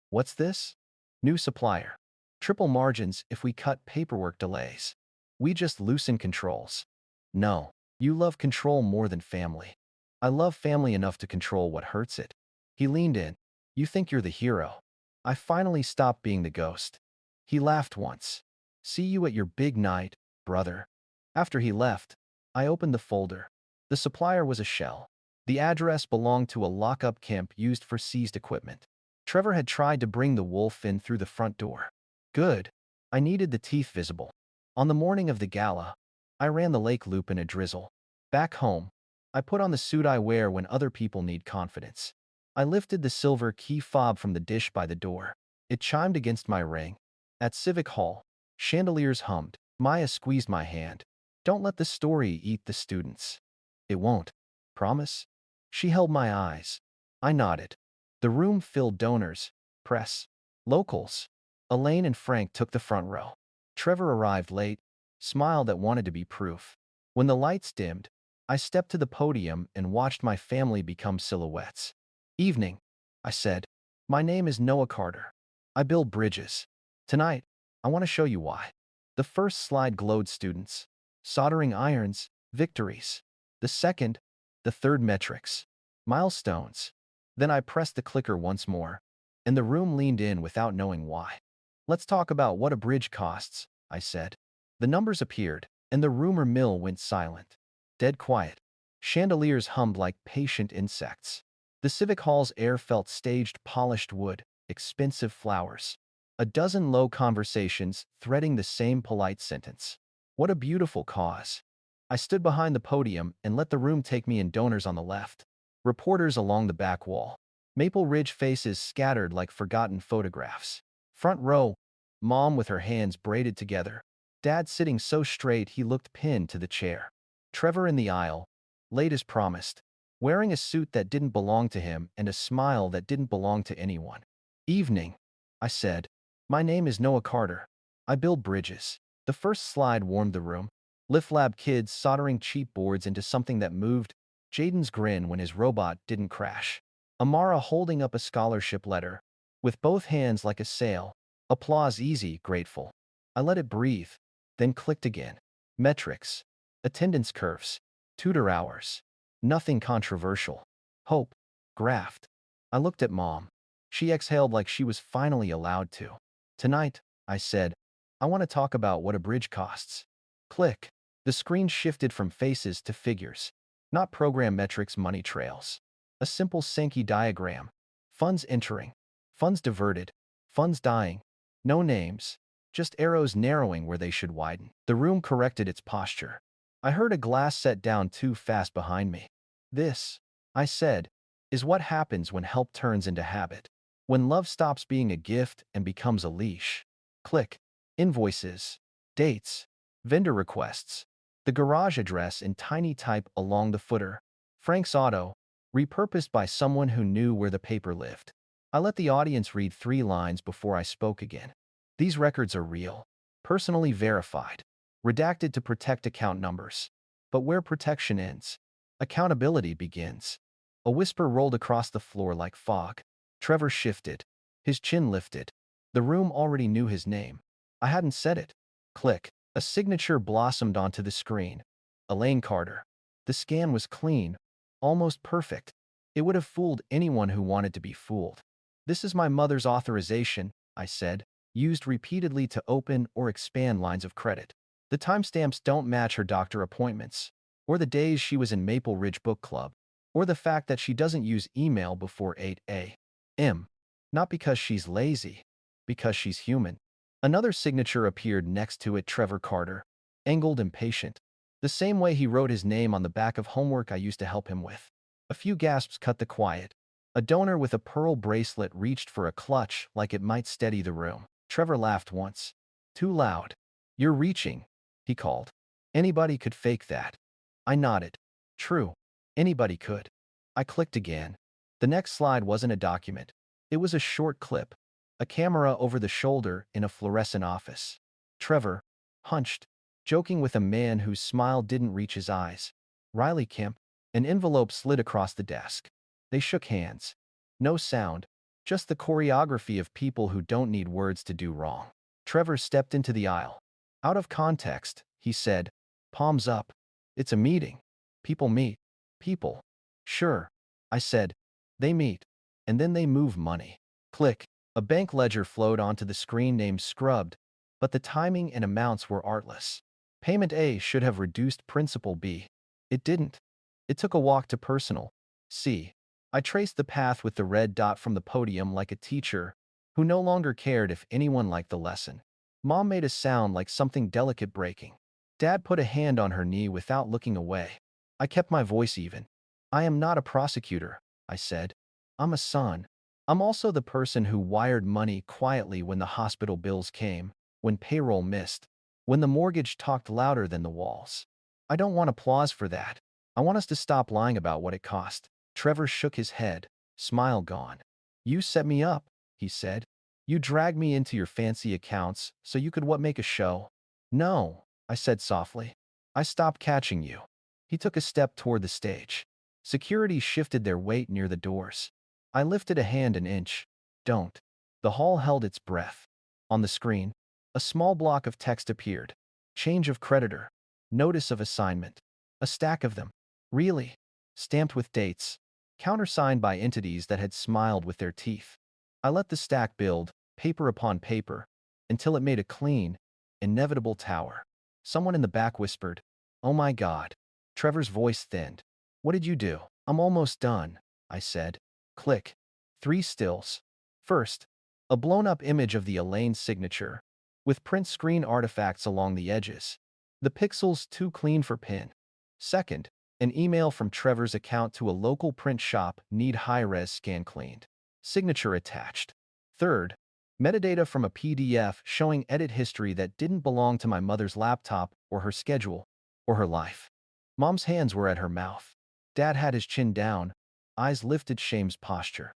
What's this? New supplier. Triple margins if we cut paperwork delays. We just loosen controls. No, you love control more than family. I love family enough to control what hurts it. He leaned in. You think you're the hero. I finally stopped being the ghost. He laughed once. See you at your big night, brother. After he left, I opened the folder. The supplier was a shell. The address belonged to a lock-up Kemp used for seized equipment. Trevor had tried to bring the wolf in through the front door. Good. I needed the teeth visible. On the morning of the gala, I ran the lake loop in a drizzle. Back home, I put on the suit I wear when other people need confidence. I lifted the silver key fob from the dish by the door. It chimed against my ring. At Civic Hall, chandeliers hummed. Maya squeezed my hand. Don't let the story eat the students. It won't. Promise? She held my eyes. I nodded. The room filled donors, press, locals. Elaine and Frank took the front row. Trevor arrived late, smile that wanted to be proof. When the lights dimmed, I stepped to the podium and watched my family become silhouettes. Evening, I said. My name is Noah Carter. I build bridges. Tonight, I want to show you why. The first slide glowed students, soldering irons, victories. The second, the third metrics, milestones. Then I pressed the clicker once more, and the room leaned in without knowing why. Let's talk about what a bridge costs, I said. The numbers appeared, and the rumor mill went silent. Dead quiet. Chandeliers hummed like patient insects. The civic hall's air felt staged, polished wood, expensive flowers. A dozen low conversations threading the same polite sentence. What a beautiful cause. I stood behind the podium and let the room take me in. Donors on the left, reporters along the back wall, Maple Ridge faces scattered like forgotten photographs. Front row, Mom with her hands braided together, Dad sitting so straight he looked pinned to the chair. Trevor in the aisle, late as promised, wearing a suit that didn't belong to him and a smile that didn't belong to anyone. Evening, I said. My name is Noah Carter. I build bridges. The first slide warmed the room. Lift Lab kids soldering cheap boards into something that moved, Jaden's grin when his robot didn't crash. Amara holding up a scholarship letter, with both hands like a sail. Applause easy, grateful. I let it breathe, then clicked again. Metrics. Attendance curves. Tutor hours. Nothing controversial. Hope. Graft. I looked at Mom. She exhaled like she was finally allowed to. Tonight, I said, I want to talk about what a bridge costs. Click. The screen shifted from faces to figures. Not program metrics, money trails. A simple Sankey diagram. Funds entering. Funds diverted. Funds dying. No names. Just arrows narrowing where they should widen. The room corrected its posture. I heard a glass set down too fast behind me. This, I said, is what happens when help turns into habit. When love stops being a gift and becomes a leash. Click. Invoices. Dates. Vendor requests. The garage address in tiny type along the footer. Frank's Auto, repurposed by someone who knew where the paper lived. I let the audience read 3 lines before I spoke again. These records are real. Personally verified. Redacted to protect account numbers. But where protection ends, accountability begins. A whisper rolled across the floor like fog. Trevor shifted. His chin lifted. The room already knew his name. I hadn't said it. Click. A signature blossomed onto the screen. Elaine Carter. The scan was clean, almost perfect. It would have fooled anyone who wanted to be fooled. This is my mother's authorization, I said, used repeatedly to open or expand lines of credit. The timestamps don't match her doctor appointments, or the days she was in Maple Ridge Book Club, or the fact that she doesn't use email before 8 a.m. Not because she's lazy, because she's human. Another signature appeared next to it, Trevor Carter, angled and patient, the same way he wrote his name on the back of homework I used to help him with. A few gasps cut the quiet. A donor with a pearl bracelet reached for a clutch like it might steady the room. Trevor laughed once. Too loud. You're reaching, he called. Anybody could fake that. I nodded. True. Anybody could. I clicked again. The next slide wasn't a document. It was a short clip. A camera over the shoulder in a fluorescent office. Trevor, hunched, joking with a man whose smile didn't reach his eyes. Riley Kemp. An envelope slid across the desk. They shook hands. No sound, just the choreography of people who don't need words to do wrong. Trevor stepped into the aisle. Out of context, he said, palms up. It's a meeting. People meet. People. Sure, I said. They meet. And then they move money. Click. A bank ledger flowed onto the screen, name scrubbed, but the timing and amounts were artless. Payment A should have reduced principal B. It didn't. It took a walk to personal C. I traced the path with the red dot from the podium like a teacher who no longer cared if anyone liked the lesson. Mom made a sound like something delicate breaking. Dad put a hand on her knee without looking away. I kept my voice even. I am not a prosecutor, I said. I'm a son. I'm also the person who wired money quietly when the hospital bills came, when payroll missed, when the mortgage talked louder than the walls. I don't want applause for that. I want us to stop lying about what it cost. Trevor shook his head, smile gone. You set me up, he said. You dragged me into your fancy accounts so you could what make a show? No, I said softly. I stopped catching you. He took a step toward the stage. Security shifted their weight near the doors. I lifted a hand an inch. Don't. The hall held its breath. On the screen, a small block of text appeared. Change of creditor. Notice of assignment. A stack of them. Really? Stamped with dates. Countersigned by entities that had smiled with their teeth. I let the stack build, paper upon paper, until it made a clean, inevitable tower. Someone in the back whispered, "Oh my God." Trevor's voice thinned. "What did you do?" "I'm almost done," I said. Click. 3 stills. First, a blown-up image of the Elaine's signature, with print screen artifacts along the edges. The pixels too clean for pin. Second, an email from Trevor's account to a local print shop need high-res scan cleaned. Signature attached. Third, metadata from a PDF showing edit history that didn't belong to my mother's laptop or her schedule or her life. Mom's hands were at her mouth. Dad had his chin down, eyes lifted shame's posture.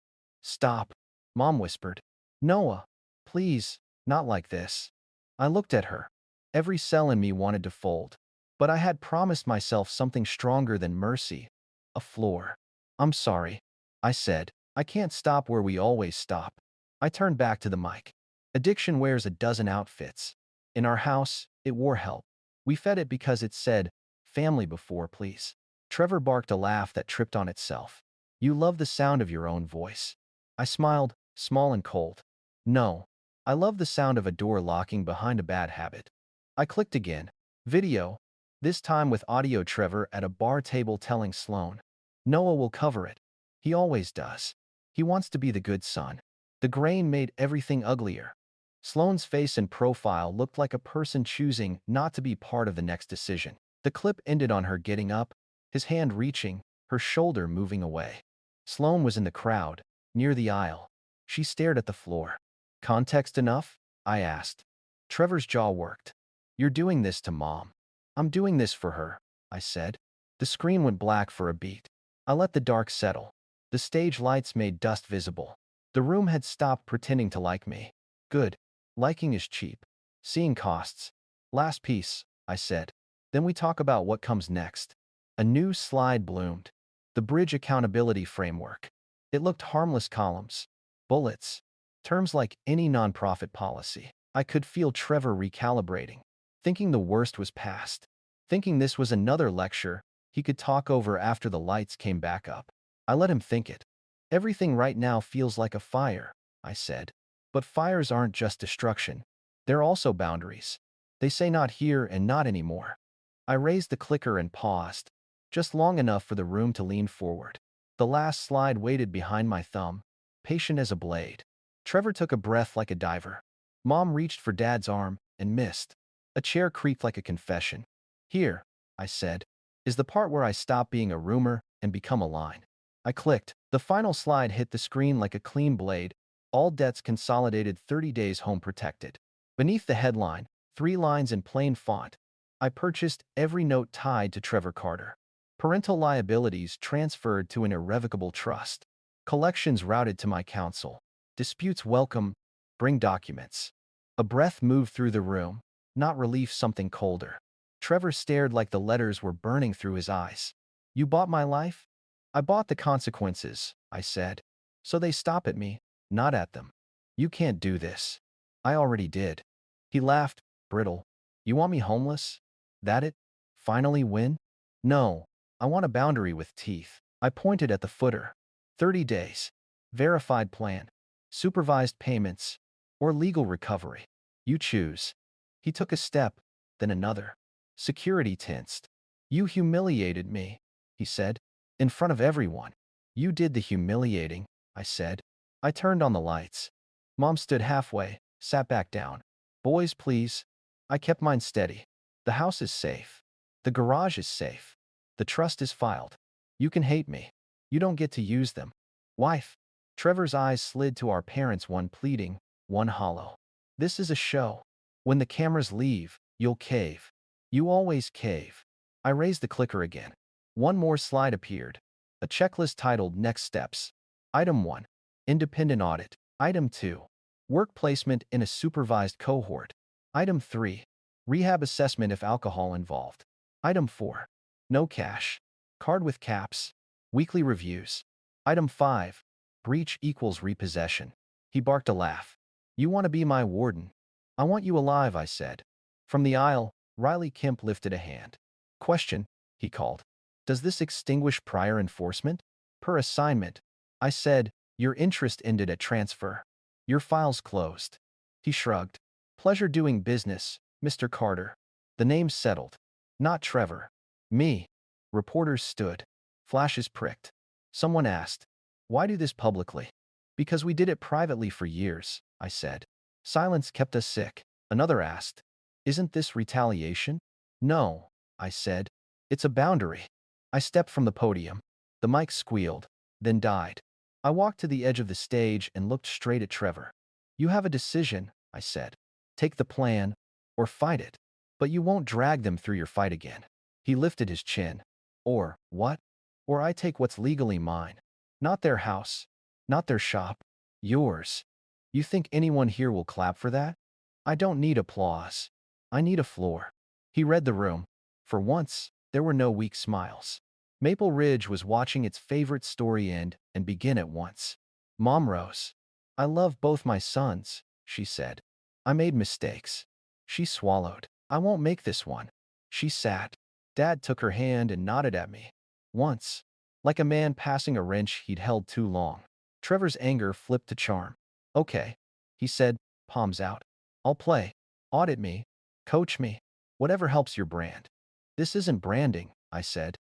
"Stop," Mom whispered. "Noah, please, not like this." I looked at her. Every cell in me wanted to fold. But I had promised myself something stronger than mercy. A floor. "I'm sorry," I said. "I can't stop where we always stop." I turned back to the mic. Addiction wears a dozen outfits. In our house, it wore help. We fed it because it said, "Family before, please." Trevor barked a laugh that tripped on itself. "You love the sound of your own voice." I smiled, small and cold. "No. I love the sound of a door locking behind a bad habit." I clicked again. Video. This time with audio. Trevor at a bar table telling Sloan. "Noah will cover it. He always does. He wants to be the good son." The grain made everything uglier. Sloane's face and profile looked like a person choosing not to be part of the next decision. The clip ended on her getting up, his hand reaching, her shoulder moving away. Sloane was in the crowd, near the aisle. She stared at the floor. "Context enough?" I asked. Trevor's jaw worked. "You're doing this to Mom." "I'm doing this for her," I said. The screen went black for a beat. I let the dark settle. The stage lights made dust visible. The room had stopped pretending to like me. Good. Liking is cheap. Seeing costs. "Last piece," I said. "Then we talk about what comes next." A new slide bloomed. The Bridge Accountability Framework. It looked harmless: columns, bullets, terms like any nonprofit policy. I could feel Trevor recalibrating, thinking the worst was past, thinking this was another lecture he could talk over after the lights came back up. I let him think it. "Everything right now feels like a fire," I said. "But fires aren't just destruction. They're also boundaries. They say not here and not anymore." I raised the clicker and paused, just long enough for the room to lean forward. The last slide waited behind my thumb, patient as a blade. Trevor took a breath like a diver. Mom reached for Dad's arm and missed. A chair creaked like a confession. "Here," I said, "is the part where I stop being a rumor and become a line." I clicked. The final slide hit the screen like a clean blade. "All debts consolidated, 30 days home protected." Beneath the headline, 3 lines in plain font. I purchased every note tied to Trevor Carter. Parental liabilities transferred to an irrevocable trust. Collections routed to my counsel. Disputes welcome. Bring documents. A breath moved through the room. Not relief, something colder. Trevor stared like the letters were burning through his eyes. "You bought my life?" "I bought the consequences," I said. "So they stop at me, not at them." "You can't do this." "I already did." He laughed, brittle. "You want me homeless? That it? Finally win?" "No. I want a boundary with teeth." I pointed at the footer. 30 days. Verified plan. Supervised payments. Or legal recovery. You choose. He took a step, then another. Security tensed. "You humiliated me," he said. "In front of everyone." "You did the humiliating," I said. I turned on the lights. Mom stood halfway, sat back down. "Boys, please." I kept mine steady. "The house is safe. The garage is safe. The trust is filed. You can hate me. You don't get to use them." "Wife." Trevor's eyes slid to our parents, one pleading, one hollow. "This is a show. When the cameras leave, you'll cave. You always cave." I raised the clicker again. One more slide appeared. A checklist titled Next Steps. Item 1. Independent audit. Item 2. Work placement in a supervised cohort. Item 3. Rehab assessment if alcohol involved. Item 4. No cash. Card with caps. Weekly reviews. Item 5. Breach equals repossession. He barked a laugh. You want to be my warden? I want you alive, I said. From the aisle, Riley Kemp lifted a hand. Question, he called. Does this extinguish prior enforcement? Per assignment. I said, your interest ended at transfer. Your file's closed. He shrugged. Pleasure doing business, Mr. Carter. The name settled. Not Trevor. Me. Reporters stood. Flashes pricked. Someone asked, why do this publicly? Because we did it privately for years, I said. Silence kept us sick. Another asked, isn't this retaliation? No, I said. It's a boundary. I stepped from the podium. The mic squealed, then died. I walked to the edge of the stage and looked straight at Trevor. You have a decision, I said. Take the plan, or fight it. But you won't drag them through your fight again. He lifted his chin. Or, what? Or I take what's legally mine. Not their house. Not their shop. Yours. You think anyone here will clap for that? I don't need applause. I need a floor. He read the room. For once, there were no weak smiles. Maple Ridge was watching its favorite story end and begin at once. Mom rose. I love both my sons, she said. I made mistakes. She swallowed. I won't make this one. She sat. Dad took her hand and nodded at me. Once. Like a man passing a wrench he'd held too long. Trevor's anger flipped to charm. Okay, he said, palms out. I'll play. Audit me. Coach me. Whatever helps your brand. This isn't branding, I said.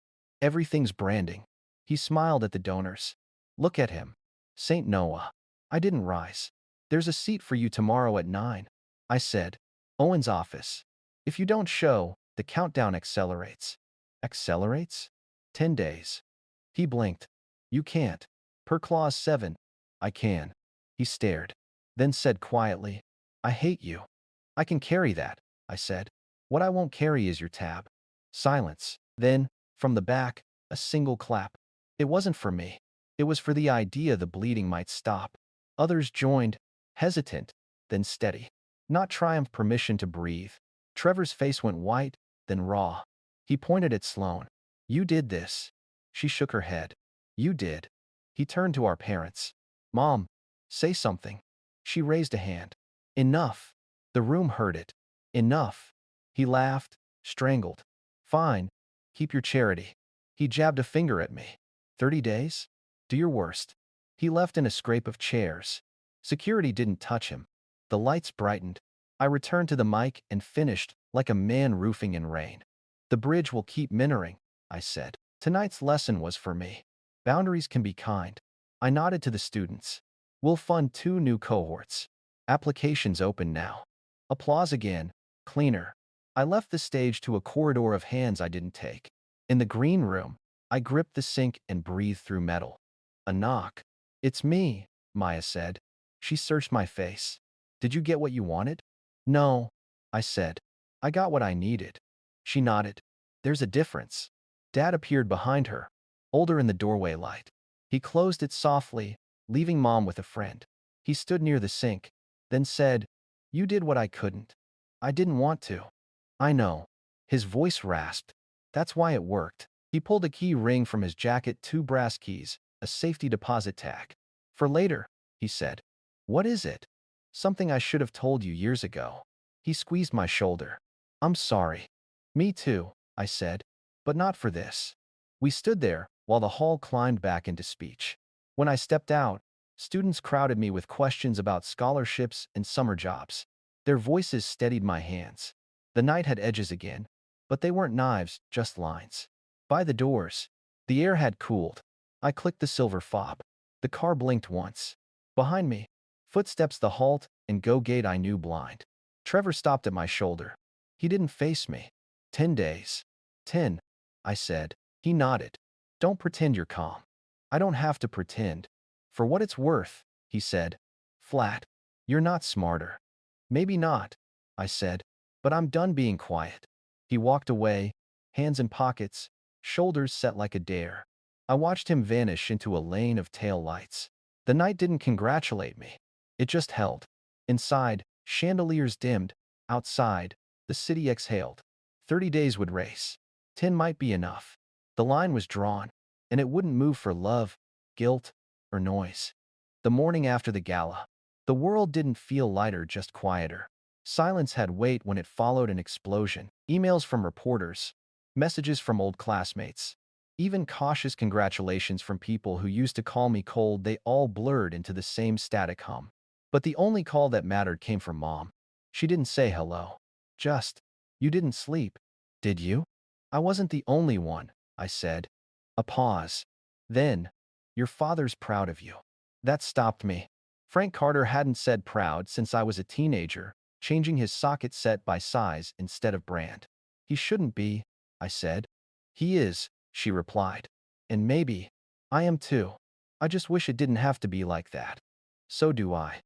Everything's branding. He smiled at the donors. Look at him. Saint Noah. I didn't rise. There's a seat for you tomorrow at 9. I said. Owen's office. If you don't show, the countdown accelerates. Accelerates? 10 days. He blinked. You can't. Per clause 7. I can. He stared. Then said quietly, I hate you. I can carry that, I said. What I won't carry is your tab. Silence. Then, from the back, a single clap. It wasn't for me. It was for the idea the bleeding might stop. Others joined, hesitant, then steady. Not triumph permission to breathe. Trevor's face went white, then raw. He pointed at Sloane. You did this. She shook her head. You did. He turned to our parents. Mom, say something. She raised a hand. Enough. The room heard it. Enough. He laughed, strangled. Fine. Keep your charity. He jabbed a finger at me. 30 days? Do your worst. He left in a scrape of chairs. Security didn't touch him. The lights brightened. I returned to the mic and finished, like a man roofing in rain. The bridge will keep minoring, I said. Tonight's lesson was for me. Boundaries can be kind. I nodded to the students. We'll fund 2 new cohorts. Applications open now. Applause again, cleaner. I left the stage to a corridor of hands I didn't take. In the green room, I gripped the sink and breathed through metal. A knock. It's me, Maya said. She searched my face. Did you get what you wanted? No, I said. I got what I needed. She nodded. There's a difference. Dad appeared behind her, older in the doorway light. He closed it softly, leaving Mom with a friend. He stood near the sink, then said, You did what I couldn't. I didn't want to. I know. His voice rasped. That's why it worked. He pulled a key ring from his jacket, 2 brass keys, a safety deposit tag. For later, he said. What is it? Something I should have told you years ago. He squeezed my shoulder. I'm sorry. Me too, I said. But not for this. We stood there while the hall climbed back into speech. When I stepped out, students crowded me with questions about scholarships and summer jobs. Their voices steadied my hands. The night had edges again, but they weren't knives, just lines. By the doors, the air had cooled. I clicked the silver fob. The car blinked once. Behind me, footsteps, the halt and go gate I knew blind. Trevor stopped at my shoulder. He didn't face me. 10 days. 10, I said. He nodded. Don't pretend you're calm. I don't have to pretend. For what it's worth, he said. Flat. You're not smarter. Maybe not, I said. But I'm done being quiet. He walked away, hands in pockets, shoulders set like a dare. I watched him vanish into a lane of tail lights. The night didn't congratulate me. It just held. Inside, chandeliers dimmed. Outside, the city exhaled. 30 days would race. 10 might be enough. The line was drawn, and it wouldn't move for love, guilt, or noise. The morning after the gala, the world didn't feel lighter, just quieter. Silence had weight when it followed an explosion. Emails from reporters, messages from old classmates, even cautious congratulations from people who used to call me cold, they all blurred into the same static hum. But the only call that mattered came from Mom. She didn't say hello. Just, "You didn't sleep, did you?" "I wasn't the only one," I said. A pause. Then, "Your father's proud of you." That stopped me. Frank Carter hadn't said proud since I was a teenager, changing his socket set by size instead of brand. "He shouldn't be," I said. "He is," she replied. "And maybe I am too. I just wish it didn't have to be like that." "So do I."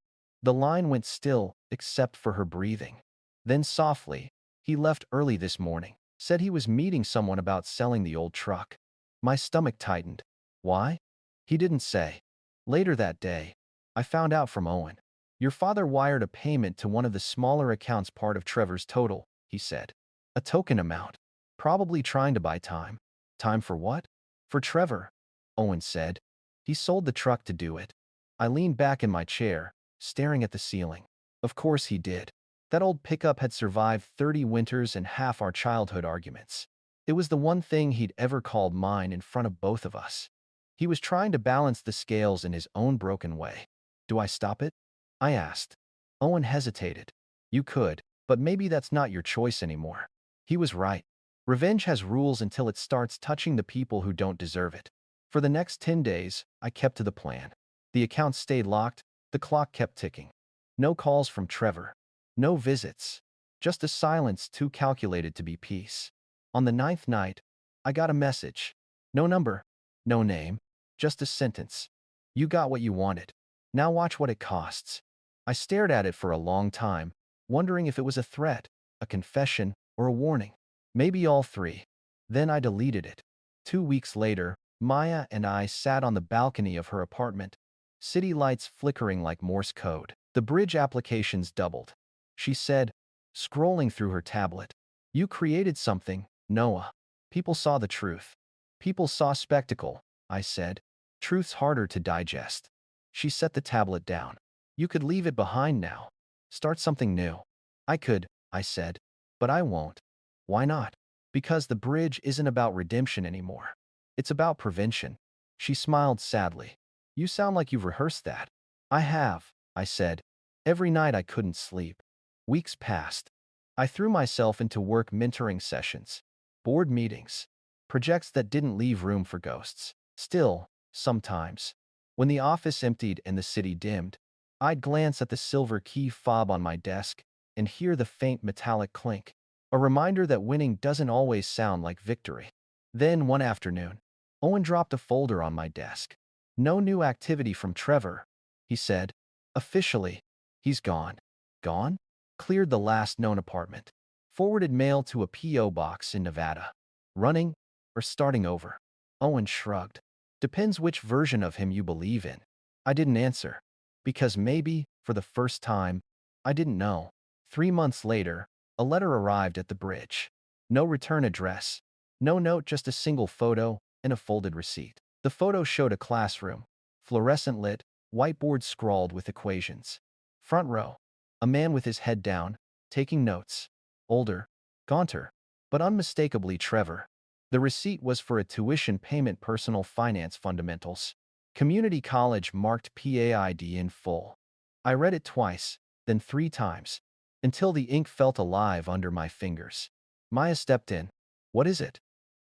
The line went still, except for her breathing. Then softly, "He left early this morning. Said he was meeting someone about selling the old truck." My stomach tightened. "Why?" "He didn't say." Later that day, I found out from Owen. "Your father wired a payment to one of the smaller accounts, part of Trevor's total," he said. "A token amount. Probably trying to buy time." "Time for what?" "For Trevor," Owen said. "He sold the truck to do it." I leaned back in my chair, staring at the ceiling. Of course he did. That old pickup had survived 30 winters and half our childhood arguments. It was the one thing he'd ever called mine in front of both of us. He was trying to balance the scales in his own broken way. "Do I stop it?" I asked. Owen hesitated. "You could, but maybe that's not your choice anymore." He was right. Revenge has rules until it starts touching the people who don't deserve it. For the next 10 days, I kept to the plan. The account stayed locked, the clock kept ticking. No calls from Trevor. No visits. Just a silence too calculated to be peace. On the 9th night, I got a message. No number, no name, just a sentence. "You got what you wanted. Now watch what it costs." I stared at it for a long time, wondering if it was a threat, a confession, or a warning. Maybe all three. Then I deleted it. 2 weeks later, Maya and I sat on the balcony of her apartment, city lights flickering like Morse code. The bridge applications doubled. She said, scrolling through her tablet, "You created something, Noah." People saw the truth. People saw spectacle, I said. "Truth's harder to digest." She set the tablet down. "You could leave it behind now. Start something new." "I could," I said. "But I won't." "Why not?" "Because the bridge isn't about redemption anymore. It's about prevention." She smiled sadly. "You sound like you've rehearsed that." "I have," I said. "Every night I couldn't sleep." Weeks passed. I threw myself into work mentoring sessions, board meetings, projects that didn't leave room for ghosts. Still, sometimes, when the office emptied and the city dimmed, I'd glance at the silver key fob on my desk and hear the faint metallic clink, a reminder that winning doesn't always sound like victory. Then, one afternoon, Owen dropped a folder on my desk. "No new activity from Trevor," he said. "Officially, he's gone." Gone? Cleared the last known apartment. Forwarded mail to a P.O. box in Nevada. Running or starting over? Owen shrugged. "Depends which version of him you believe in." I didn't answer. Because maybe, for the first time, I didn't know. 3 months later, a letter arrived at the bridge. No return address. No note, just a single photo and a folded receipt. The photo showed a classroom. Fluorescent lit, whiteboard scrawled with equations. Front row. A man with his head down, taking notes. Older, gaunter, but unmistakably Trevor. The receipt was for a tuition payment, personal finance fundamentals. Community college, marked PAID in full. I read it twice, then 3 times, until the ink felt alive under my fingers. Maya stepped in. "What is it?"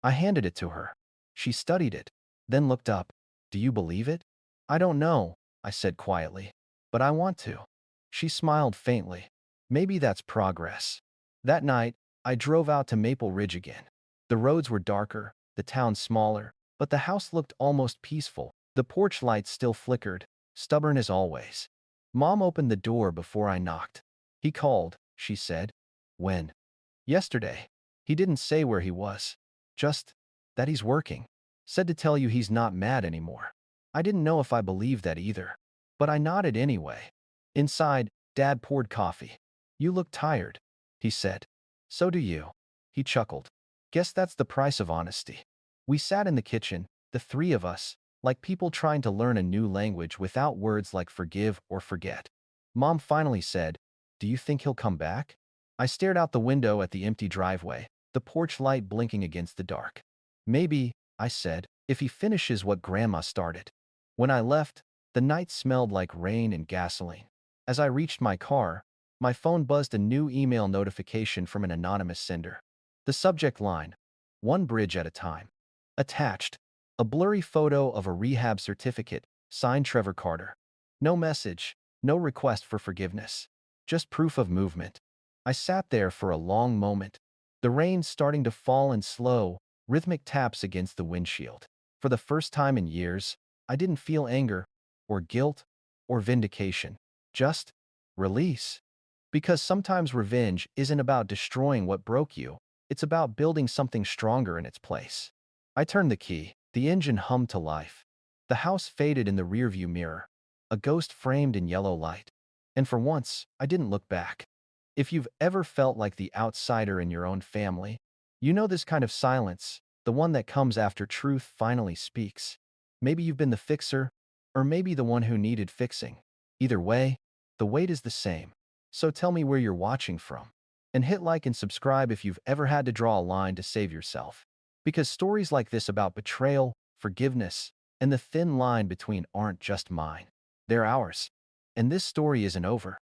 I handed it to her. She studied it, then looked up. "Do you believe it?" "I don't know," I said quietly. "But I want to." She smiled faintly. "Maybe that's progress." That night, I drove out to Maple Ridge again. The roads were darker, the town smaller, but the house looked almost peaceful. The porch light still flickered, stubborn as always. Mom opened the door before I knocked. "He called," she said. "When?" "Yesterday. He didn't say where he was. Just that he's working. Said to tell you he's not mad anymore." I didn't know if I believed that either, but I nodded anyway. Inside, Dad poured coffee. You look tired, he said. So do you. He chuckled. Guess that's the price of honesty. We sat in the kitchen, the three of us, like people trying to learn a new language without words like forgive or forget. Mom finally said, "Do you think he'll come back?" I stared out the window at the empty driveway, the porch light blinking against the dark. Maybe, I said, if he finishes what Grandma started. When I left, the night smelled like rain and gasoline. As I reached my car, my phone buzzed a new email notification from an anonymous sender. The subject line, "One bridge at a time." Attached, a blurry photo of a rehab certificate, signed Trevor Carter. No message, no request for forgiveness. Just proof of movement. I sat there for a long moment, the rain starting to fall in slow, rhythmic taps against the windshield. For the first time in years, I didn't feel anger, or guilt, or vindication. Just release. Because sometimes revenge isn't about destroying what broke you, it's about building something stronger in its place. I turned the key. The engine hummed to life. The house faded in the rearview mirror, a ghost framed in yellow light. And for once, I didn't look back. If you've ever felt like the outsider in your own family, you know this kind of silence, the one that comes after truth finally speaks. Maybe you've been the fixer, or maybe the one who needed fixing. Either way, the weight is the same. So tell me where you're watching from. And hit like and subscribe if you've ever had to draw a line to save yourself. Because stories like this about betrayal, forgiveness, and the thin line between aren't just mine. They're ours. And this story isn't over.